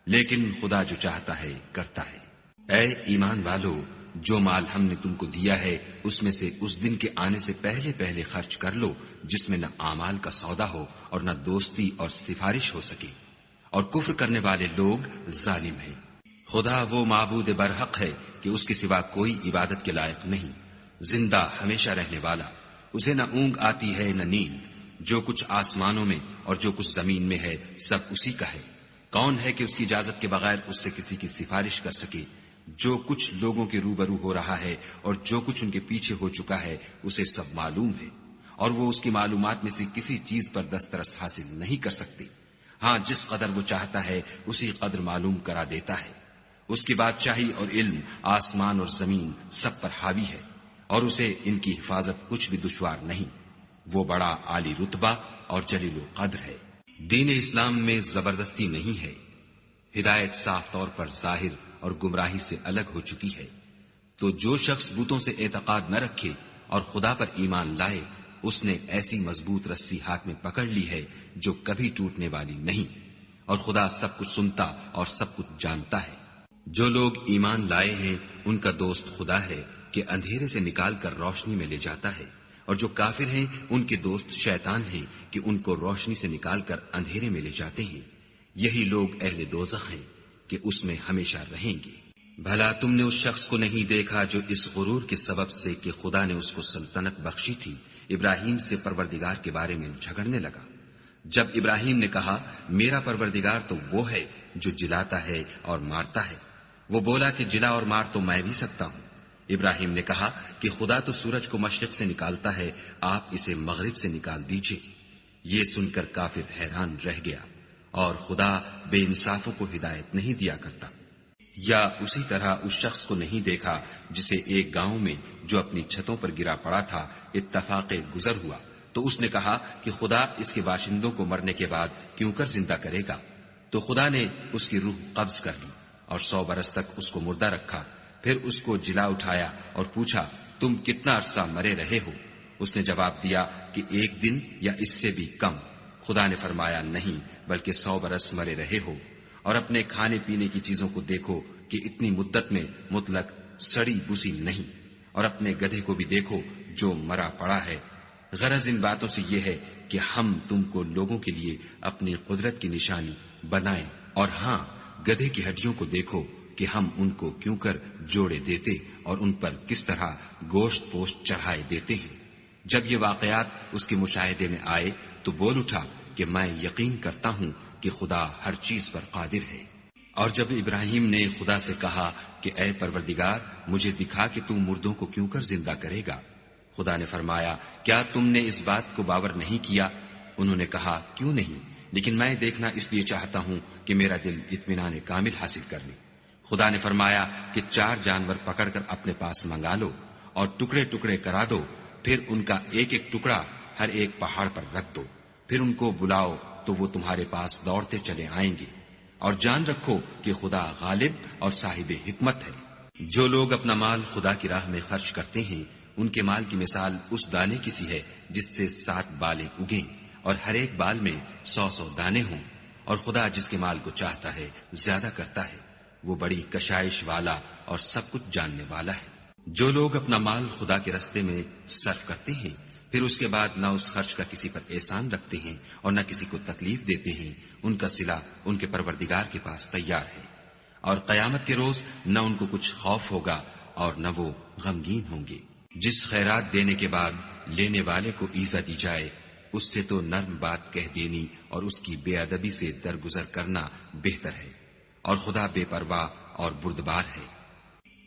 لیکن خدا جو چاہتا ہے کرتا ہے. اے ایمان والو، جو مال ہم نے تم کو دیا ہے اس میں سے اس دن کے آنے سے پہلے پہلے خرچ کر لو جس میں نہ اعمال کا سودا ہو اور نہ دوستی اور سفارش ہو سکے، اور کفر کرنے والے لوگ ظالم ہیں. خدا وہ معبود برحق ہے کہ اس کے سوا کوئی عبادت کے لائق نہیں، زندہ ہمیشہ رہنے والا. اسے نہ اونگ آتی ہے نہ نیند. جو کچھ آسمانوں میں اور جو کچھ زمین میں ہے سب اسی کا ہے. کون ہے کہ اس کی اجازت کے بغیر اس سے کسی کی سفارش کر سکے؟ جو کچھ لوگوں کے روبرو ہو رہا ہے اور جو کچھ ان کے پیچھے ہو چکا ہے اسے سب معلوم ہے، اور وہ اس کی معلومات میں سے کسی چیز پر دسترس حاصل نہیں کر سکتے. ہاں جس قدر وہ چاہتا ہے اسی قدر معلوم کرا دیتا ہے. اس کی بادشاہی اور علم آسمان اور زمین سب پر حاوی ہے، اور اسے ان کی حفاظت کچھ بھی دشوار نہیں. وہ بڑا عالی رتبہ اور جلیل القدر ہے. دین اسلام میں زبردستی نہیں ہے. ہدایت صاف طور پر ظاہر اور گمراہی سے الگ ہو چکی ہے. تو جو شخص بتوں سے اعتقاد نہ رکھے اور خدا پر ایمان لائے، اس نے ایسی مضبوط رسی ہاتھ میں پکڑ لی ہے جو کبھی ٹوٹنے والی نہیں، اور خدا سب کچھ سنتا اور سب کچھ جانتا ہے۔ جو لوگ ایمان لائے ہیں ان کا دوست خدا ہے کہ اندھیرے سے نکال کر روشنی میں لے جاتا ہے، اور جو کافر ہیں ان کے دوست شیطان ہیں کہ ان کو روشنی سے نکال کر اندھیرے میں لے جاتے ہیں۔ یہی لوگ اہل دوزخ ہیں کہ اس میں ہمیشہ رہیں گے۔ بھلا تم نے اس شخص کو نہیں دیکھا جو اس غرور کے سبب سے کہ خدا نے اس کو سلطنت بخشی تھی، ابراہیم سے پروردگار کے بارے میں جھگڑنے لگا؟ جب ابراہیم نے کہا میرا پروردگار تو وہ ہے جو جلاتا ہے اور مارتا ہے، وہ بولا کہ جلا اور مار تو میں بھی سکتا ہوں۔ ابراہیم نے کہا کہ خدا تو سورج کو مشرق سے نکالتا ہے، آپ اسے مغرب سے نکال دیجئے۔ یہ سن کر کافر حیران رہ گیا، اور خدا بے انصافوں کو ہدایت نہیں دیا کرتا۔ یا اسی طرح اس شخص کو نہیں دیکھا جسے ایک گاؤں میں جو اپنی چھتوں پر گرا پڑا تھا اتفاق گزر ہوا، تو اس نے کہا کہ خدا اس کے باشندوں کو مرنے کے بعد کیوں کر زندہ کرے گا؟ تو خدا نے اس کی روح قبض کر لی اور 100 برس تک اس کو مردہ رکھا، پھر اس کو جلا اٹھایا اور پوچھا تم کتنا عرصہ مرے رہے ہو؟ اس نے جواب دیا کہ 1 دن یا اس سے بھی کم۔ خدا نے فرمایا نہیں، بلکہ 100 برس مرے رہے ہو، اور اپنے کھانے پینے کی چیزوں کو دیکھو کہ اتنی مدت میں مطلق سڑی بسی نہیں، اور اپنے گدھے کو بھی دیکھو جو مرا پڑا ہے۔ غرض ان باتوں سے یہ ہے کہ ہم تم کو لوگوں کے لیے اپنی قدرت کی نشانی بنائیں، اور ہاں گدھے کی ہڈیوں کو دیکھو کہ ہم ان کو کیوں کر جوڑے دیتے اور ان پر کس طرح گوشت پوشت چڑھائے دیتے ہیں۔ جب یہ واقعات اس کے مشاہدے میں آئے تو بول اٹھا کہ میں یقین کرتا ہوں کہ خدا ہر چیز پر قادر ہے۔ اور جب ابراہیم نے خدا سے کہا کہ اے پروردگار مجھے دکھا کہ تم مردوں کو کیوں کر زندہ کرے گا، خدا نے فرمایا کیا تم نے اس بات کو باور نہیں کیا؟ انہوں نے کہا کیوں نہیں، لیکن میں دیکھنا اس لیے چاہتا ہوں کہ میرا دل اطمینان کامل حاصل کر لے۔ خدا نے فرمایا کہ 4 جانور پکڑ کر اپنے پاس منگا لو اور ٹکڑے ٹکڑے کرا دو، پھر ان کا ایک ایک ٹکڑا ہر ایک پہاڑ پر رکھ دو، پھر ان کو بلاؤ تو وہ تمہارے پاس دوڑتے چلے آئیں گے، اور جان رکھو کہ خدا غالب اور صاحب حکمت ہے۔ جو لوگ اپنا مال خدا کی راہ میں خرچ کرتے ہیں ان کے مال کی مثال اس دانے کی سی ہے جس سے 7 بالیں اگیں اور ہر ایک بال میں 100 دانے ہوں، اور خدا جس کے مال کو چاہتا ہے زیادہ کرتا ہے، وہ بڑی کشائش والا اور سب کچھ جاننے والا ہے۔ جو لوگ اپنا مال خدا کے راستے میں صرف کرتے ہیں پھر اس کے بعد نہ اس خرچ کا کسی پر احسان رکھتے ہیں اور نہ کسی کو تکلیف دیتے ہیں، ان کا صلہ ان کے پروردگار کے پاس تیار ہے، اور قیامت کے روز نہ ان کو کچھ خوف ہوگا اور نہ وہ غمگین ہوں گے۔ جس خیرات دینے کے بعد لینے والے کو ایزا دی جائے اس سے تو نرم بات کہہ دینی اور اس کی بے ادبی سے درگزر کرنا بہتر ہے، اور خدا بے پرواہ اور بردبار ہے۔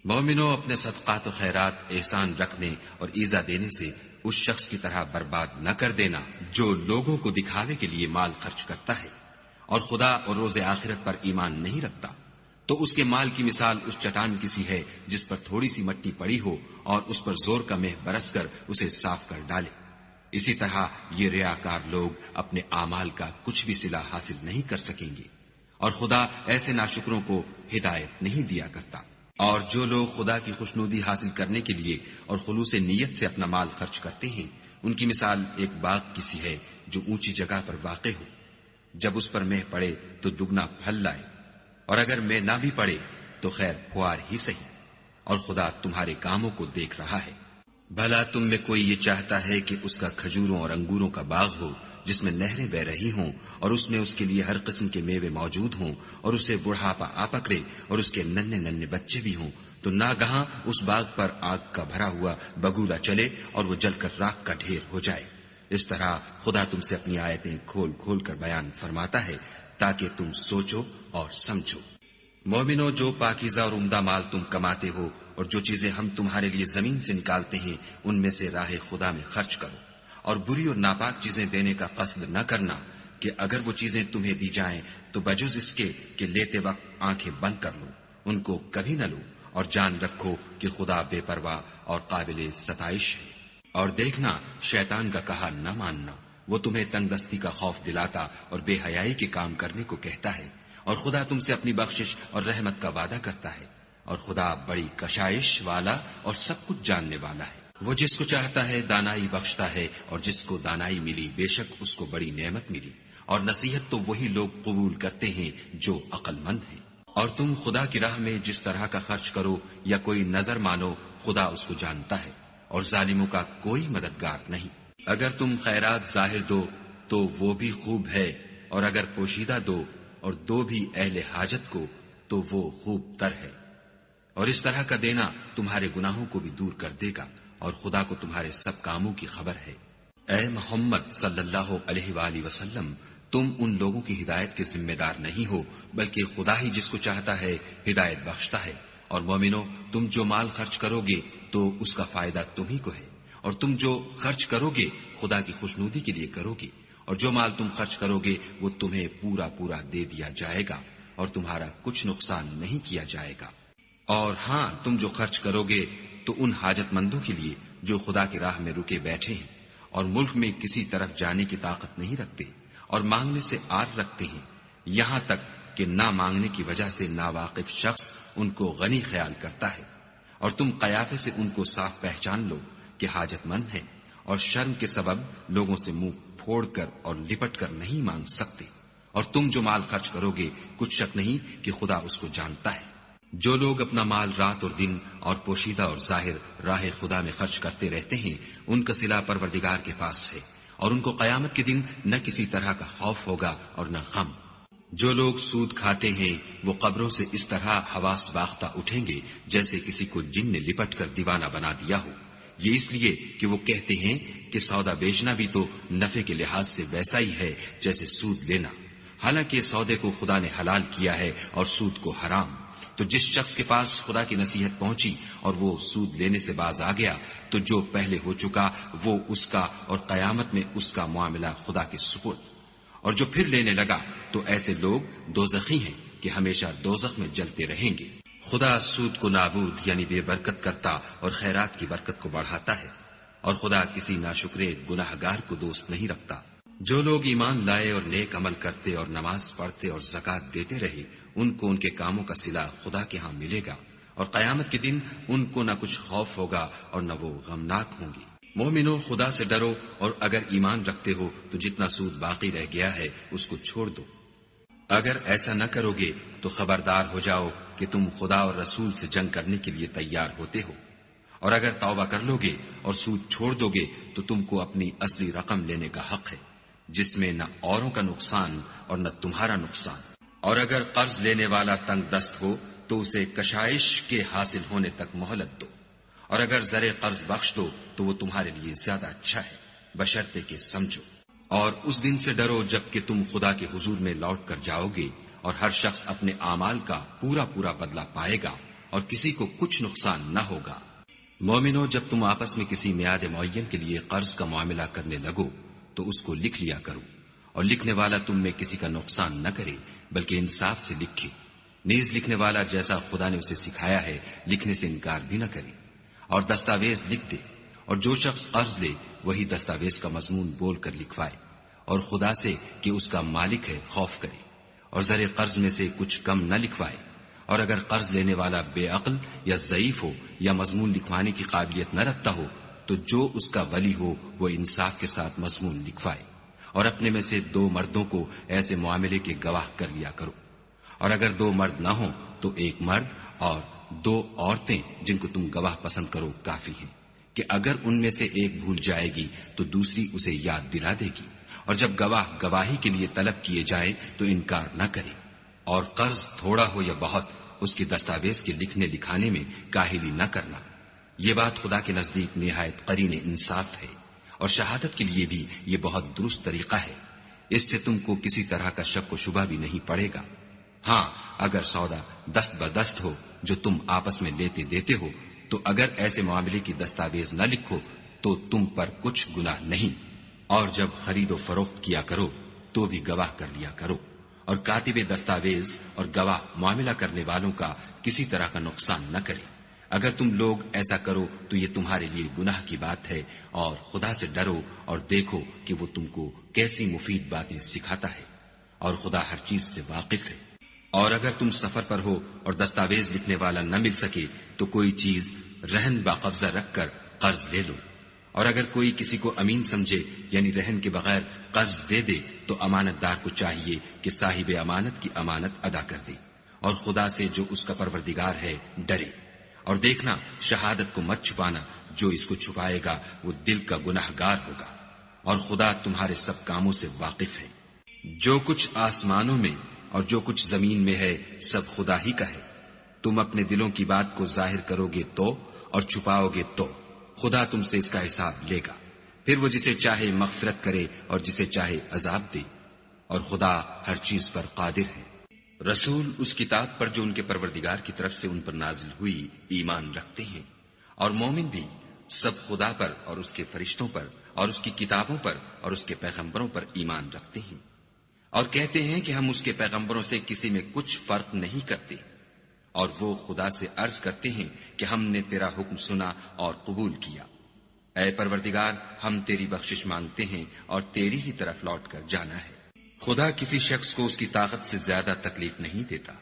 مومنوں اپنے صدقات و خیرات احسان رکھنے اور ایزا دینے سے اس شخص کی طرح برباد نہ کر دینا جو لوگوں کو دکھاوے کے لیے مال خرچ کرتا ہے اور خدا اور روز آخرت پر ایمان نہیں رکھتا، تو اس کے مال کی مثال اس چٹان کی سی ہے جس پر تھوڑی سی مٹی پڑی ہو اور اس پر زور کا مہ برس کر اسے صاف کر ڈالے۔ اسی طرح یہ ریاکار لوگ اپنے اعمال کا کچھ بھی صلہ حاصل نہیں کر سکیں گے، اور خدا ایسے ناشکروں کو ہدایت نہیں دیا کرتا۔ اور جو لوگ خدا کی خوشنودی حاصل کرنے کے لیے اور خلوص نیت سے اپنا مال خرچ کرتے ہیں ان کی مثال ایک باغ کی سی ہے جو اونچی جگہ پر واقع ہو، جب اس پر مہ پڑے تو دگنا پھل لائے، اور اگر مہ نہ بھی پڑے تو خیر پھوار ہی صحیح، اور خدا تمہارے کاموں کو دیکھ رہا ہے۔ بھلا تم میں کوئی یہ چاہتا ہے کہ اس کا کھجوروں اور انگوروں کا باغ ہو جس میں نہریں بہ رہی ہوں اور اس میں اس کے لیے ہر قسم کے میوے موجود ہوں اور اسے بڑھاپا آ پکڑے اور اس کے ننھے ننھے بچے بھی ہوں، تو ناگہاں اس باغ پر آگ کا بھرا ہوا بگولا چلے اور وہ جل کر راکھ کا ڈھیر ہو جائے۔ اس طرح خدا تم سے اپنی آیتیں کھول کھول کر بیان فرماتا ہے تاکہ تم سوچو اور سمجھو۔ مومنو، جو پاکیزہ اور عمدہ مال تم کماتے ہو اور جو چیزیں ہم تمہارے لیے زمین سے نکالتے ہیں ان میں سے راہ خدا میں خرچ کرو، اور بری اور ناپاک چیزیں دینے کا قصد نہ کرنا کہ اگر وہ چیزیں تمہیں دی جائیں تو بجز اس کے کہ لیتے وقت آنکھیں بند کر لو، ان کو کبھی نہ لو، اور جان رکھو کہ خدا بے پرواہ اور قابل ستائش ہے۔ اور دیکھنا شیطان کا کہا نہ ماننا، وہ تمہیں تنگ دستی کا خوف دلاتا اور بے حیائی کے کام کرنے کو کہتا ہے، اور خدا تم سے اپنی بخشش اور رحمت کا وعدہ کرتا ہے، اور خدا بڑی کشائش والا اور سب کچھ جاننے والا ہے۔ وہ جس کو چاہتا ہے دانائی بخشتا ہے، اور جس کو دانائی ملی بے شک اس کو بڑی نعمت ملی، اور نصیحت تو وہی لوگ قبول کرتے ہیں جو عقل مند ہیں۔ اور تم خدا کی راہ میں جس طرح کا خرچ کرو یا کوئی نظر مانو، خدا اس کو جانتا ہے، اور ظالموں کا کوئی مددگار نہیں۔ اگر تم خیرات ظاہر دو تو وہ بھی خوب ہے، اور اگر پوشیدہ دو اور دو بھی اہل حاجت کو تو وہ خوب تر ہے، اور اس طرح کا دینا تمہارے گناہوں کو بھی دور کر دے گا، اور خدا کو تمہارے سب کاموں کی خبر ہے۔ اے محمد صلی اللہ علیہ وآلہ وسلم، تم ان لوگوں کی ہدایت کے ذمہ دار نہیں ہو، بلکہ خدا ہی جس کو چاہتا ہے ہدایت بخشتا ہے۔ اور مومنو، تم جو مال خرچ کرو گے تو اس کا فائدہ تمہیں کو ہے، اور تم جو خرچ کرو گے خدا کی خوشنودی کے لیے کرو گے، اور جو مال تم خرچ کرو گے وہ تمہیں پورا پورا دے دیا جائے گا، اور تمہارا کچھ نقصان نہیں کیا جائے گا۔ اور ہاں، تم جو خرچ کرو گے تو ان حاجت مندوں کے لیے جو خدا کی راہ میں رکے بیٹھے ہیں اور ملک میں کسی طرف جانے کی طاقت نہیں رکھتے اور مانگنے سے آر رکھتے ہیں، یہاں تک کہ نہ مانگنے کی وجہ سے ناواقف شخص ان کو غنی خیال کرتا ہے، اور تم قیافے سے ان کو صاف پہچان لو کہ حاجت مند ہیں، اور شرم کے سبب لوگوں سے منہ پھوڑ کر اور لپٹ کر نہیں مانگ سکتے۔ اور تم جو مال خرچ کرو گے کچھ شک نہیں کہ خدا اس کو جانتا ہے۔ جو لوگ اپنا مال رات اور دن اور پوشیدہ اور ظاہر راہ خدا میں خرچ کرتے رہتے ہیں، ان کا صلہ پروردگار کے پاس ہے، اور ان کو قیامت کے دن نہ کسی طرح کا خوف ہوگا اور نہ غم۔ جو لوگ سود کھاتے ہیں وہ قبروں سے اس طرح حواس باختہ اٹھیں گے جیسے کسی کو جن نے لپٹ کر دیوانہ بنا دیا ہو، یہ اس لیے کہ وہ کہتے ہیں کہ سودا بیچنا بھی تو نفع کے لحاظ سے ویسا ہی ہے جیسے سود لینا، حالانکہ سودے کو خدا نے حلال کیا ہے اور سود کو حرام۔ تو جس شخص کے پاس خدا کی نصیحت پہنچی اور وہ سود لینے سے باز آ گیا تو جو پہلے ہو چکا وہ اس کا، اور قیامت میں اس کا معاملہ خدا کے سپرد۔ اور جو پھر لینے لگا تو ایسے لوگ دوزخی ہیں کہ ہمیشہ دوزخ میں جلتے رہیں گے۔ خدا سود کو نابود یعنی بے برکت کرتا اور خیرات کی برکت کو بڑھاتا ہے، اور خدا کسی ناشکرے گناہگار کو دوست نہیں رکھتا۔ جو لوگ ایمان لائے اور نیک عمل کرتے اور نماز پڑھتے اور زکوٰۃ دیتے رہے، ان کو ان کے کاموں کا صلہ خدا کے ہاں ملے گا، اور قیامت کے دن ان کو نہ کچھ خوف ہوگا اور نہ وہ غمناک ہوں گے۔ مومنو، خدا سے ڈرو، اور اگر ایمان رکھتے ہو تو جتنا سود باقی رہ گیا ہے اس کو چھوڑ دو۔ اگر ایسا نہ کرو گے تو خبردار ہو جاؤ کہ تم خدا اور رسول سے جنگ کرنے کے لیے تیار ہوتے ہو، اور اگر توبہ کر لو گے اور سود چھوڑ دو گے تو تم کو اپنی اصلی رقم لینے کا حق ہے، جس میں نہ اوروں کا نقصان اور نہ تمہارا نقصان۔ اور اگر قرض لینے والا تنگ دست ہو تو اسے کشائش کے حاصل ہونے تک مہلت دو، اور اگر زر قرض بخش دو تو وہ تمہارے لیے زیادہ اچھا ہے، بشرطے کہ سمجھو۔ اور اس دن سے ڈرو جب کہ تم خدا کے حضور میں لوٹ کر جاؤ گے، اور ہر شخص اپنے اعمال کا پورا پورا بدلہ پائے گا، اور کسی کو کچھ نقصان نہ ہوگا۔ مومنو، جب تم آپس میں کسی میعاد معین کے لیے قرض کا معاملہ کرنے لگو تو اس کو لکھ لیا کرو، اور لکھنے والا تم میں کسی کا نقصان نہ کرے بلکہ انصاف سے لکھے، نیز لکھنے والا جیسا خدا نے اسے سکھایا ہے لکھنے سے انکار بھی نہ کرے، اور دستاویز لکھ دے، اور جو شخص قرض لے وہی دستاویز کا مضمون بول کر لکھوائے، اور خدا سے کہ اس کا مالک ہے خوف کرے، اور زر قرض میں سے کچھ کم نہ لکھوائے۔ اور اگر قرض لینے والا بے عقل یا ضعیف ہو یا مضمون لکھوانے کی قابلیت نہ رکھتا ہو تو جو اس کا ولی ہو وہ انصاف کے ساتھ مضمون لکھوائے، اور اپنے میں سے 2 مردوں کو ایسے معاملے کے گواہ کر لیا کرو، اور اگر 2 مرد نہ ہوں تو 1 مرد اور 2 عورتیں جن کو تم گواہ پسند کرو کافی ہیں، کہ اگر ان میں سے ایک بھول جائے گی تو دوسری اسے یاد دلا دے گی، اور جب گواہ گواہی کے لیے طلب کیے جائیں تو انکار نہ کرے۔ اور قرض تھوڑا ہو یا بہت اس کی دستاویز کے لکھنے لکھانے میں کاہلی نہ کرنا، یہ بات خدا کے نزدیک نہایت قرین انصاف ہے، اور شہادت کے لیے بھی یہ بہت درست طریقہ ہے، اس سے تم کو کسی طرح کا شک و شبہ بھی نہیں پڑے گا۔ ہاں، اگر سودا دست بدست ہو جو تم آپس میں لیتے دیتے ہو تو اگر ایسے معاملے کی دستاویز نہ لکھو تو تم پر کچھ گناہ نہیں، اور جب خرید و فروخت کیا کرو تو بھی گواہ کر لیا کرو، اور کاتب دستاویز اور گواہ معاملہ کرنے والوں کا کسی طرح کا نقصان نہ کرے۔ اگر تم لوگ ایسا کرو تو یہ تمہارے لیے گناہ کی بات ہے، اور خدا سے ڈرو اور دیکھو کہ وہ تم کو کیسی مفید باتیں سکھاتا ہے، اور خدا ہر چیز سے واقف ہے۔ اور اگر تم سفر پر ہو اور دستاویز لکھنے والا نہ مل سکے تو کوئی چیز رہن باقبضہ رکھ کر قرض لے لو، اور اگر کوئی کسی کو امین سمجھے یعنی رہن کے بغیر قرض دے دے تو امانت دار کو چاہیے کہ صاحب امانت کی امانت ادا کر دے، اور خدا سے جو اس کا پروردگار ہے ڈرے، اور دیکھنا شہادت کو مت چھپانا، جو اس کو چھپائے گا وہ دل کا گناہگار ہوگا، اور خدا تمہارے سب کاموں سے واقف ہے۔ جو کچھ آسمانوں میں اور جو کچھ زمین میں ہے سب خدا ہی کا ہے، تم اپنے دلوں کی بات کو ظاہر کرو گے تو اور چھپاؤ گے تو خدا تم سے اس کا حساب لے گا، پھر وہ جسے چاہے مغفرت کرے اور جسے چاہے عذاب دے، اور خدا ہر چیز پر قادر ہے۔ رسول اس کتاب پر جو ان کے پروردگار کی طرف سے ان پر نازل ہوئی ایمان رکھتے ہیں، اور مومن بھی سب خدا پر اور اس کے فرشتوں پر اور اس کی کتابوں پر اور اس کے پیغمبروں پر ایمان رکھتے ہیں، اور کہتے ہیں کہ ہم اس کے پیغمبروں سے کسی میں کچھ فرق نہیں کرتے، اور وہ خدا سے عرض کرتے ہیں کہ ہم نے تیرا حکم سنا اور قبول کیا۔ اے پروردگار، ہم تیری بخشش مانگتے ہیں اور تیری ہی طرف لوٹ کر جانا ہے۔ خدا کسی شخص کو اس کی طاقت سے زیادہ تکلیف نہیں دیتا،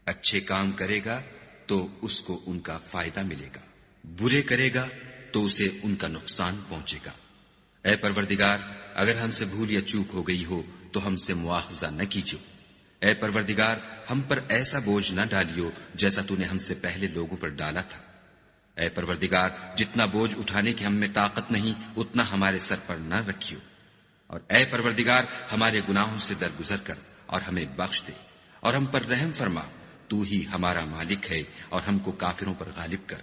اچھے کام کرے گا تو اس کو ان کا فائدہ ملے گا، برے کرے گا تو اسے ان کا نقصان پہنچے گا۔ اے پروردگار، اگر ہم سے بھول یا چوک ہو گئی ہو تو ہم سے مواخذہ نہ کیجو۔ اے پروردگار، ہم پر ایسا بوجھ نہ ڈالیو جیسا تو نے ہم سے پہلے لوگوں پر ڈالا تھا۔ اے پروردگار، جتنا بوجھ اٹھانے کی ہم میں طاقت نہیں اتنا ہمارے سر پر نہ رکھیو، اور اے پروردگار ہمارے گناہوں سے درگزر کر اور ہمیں بخش دے، اور ہم پر رحم فرما، تو ہی ہمارا مالک ہے اور ہم کو کافروں پر غالب کر۔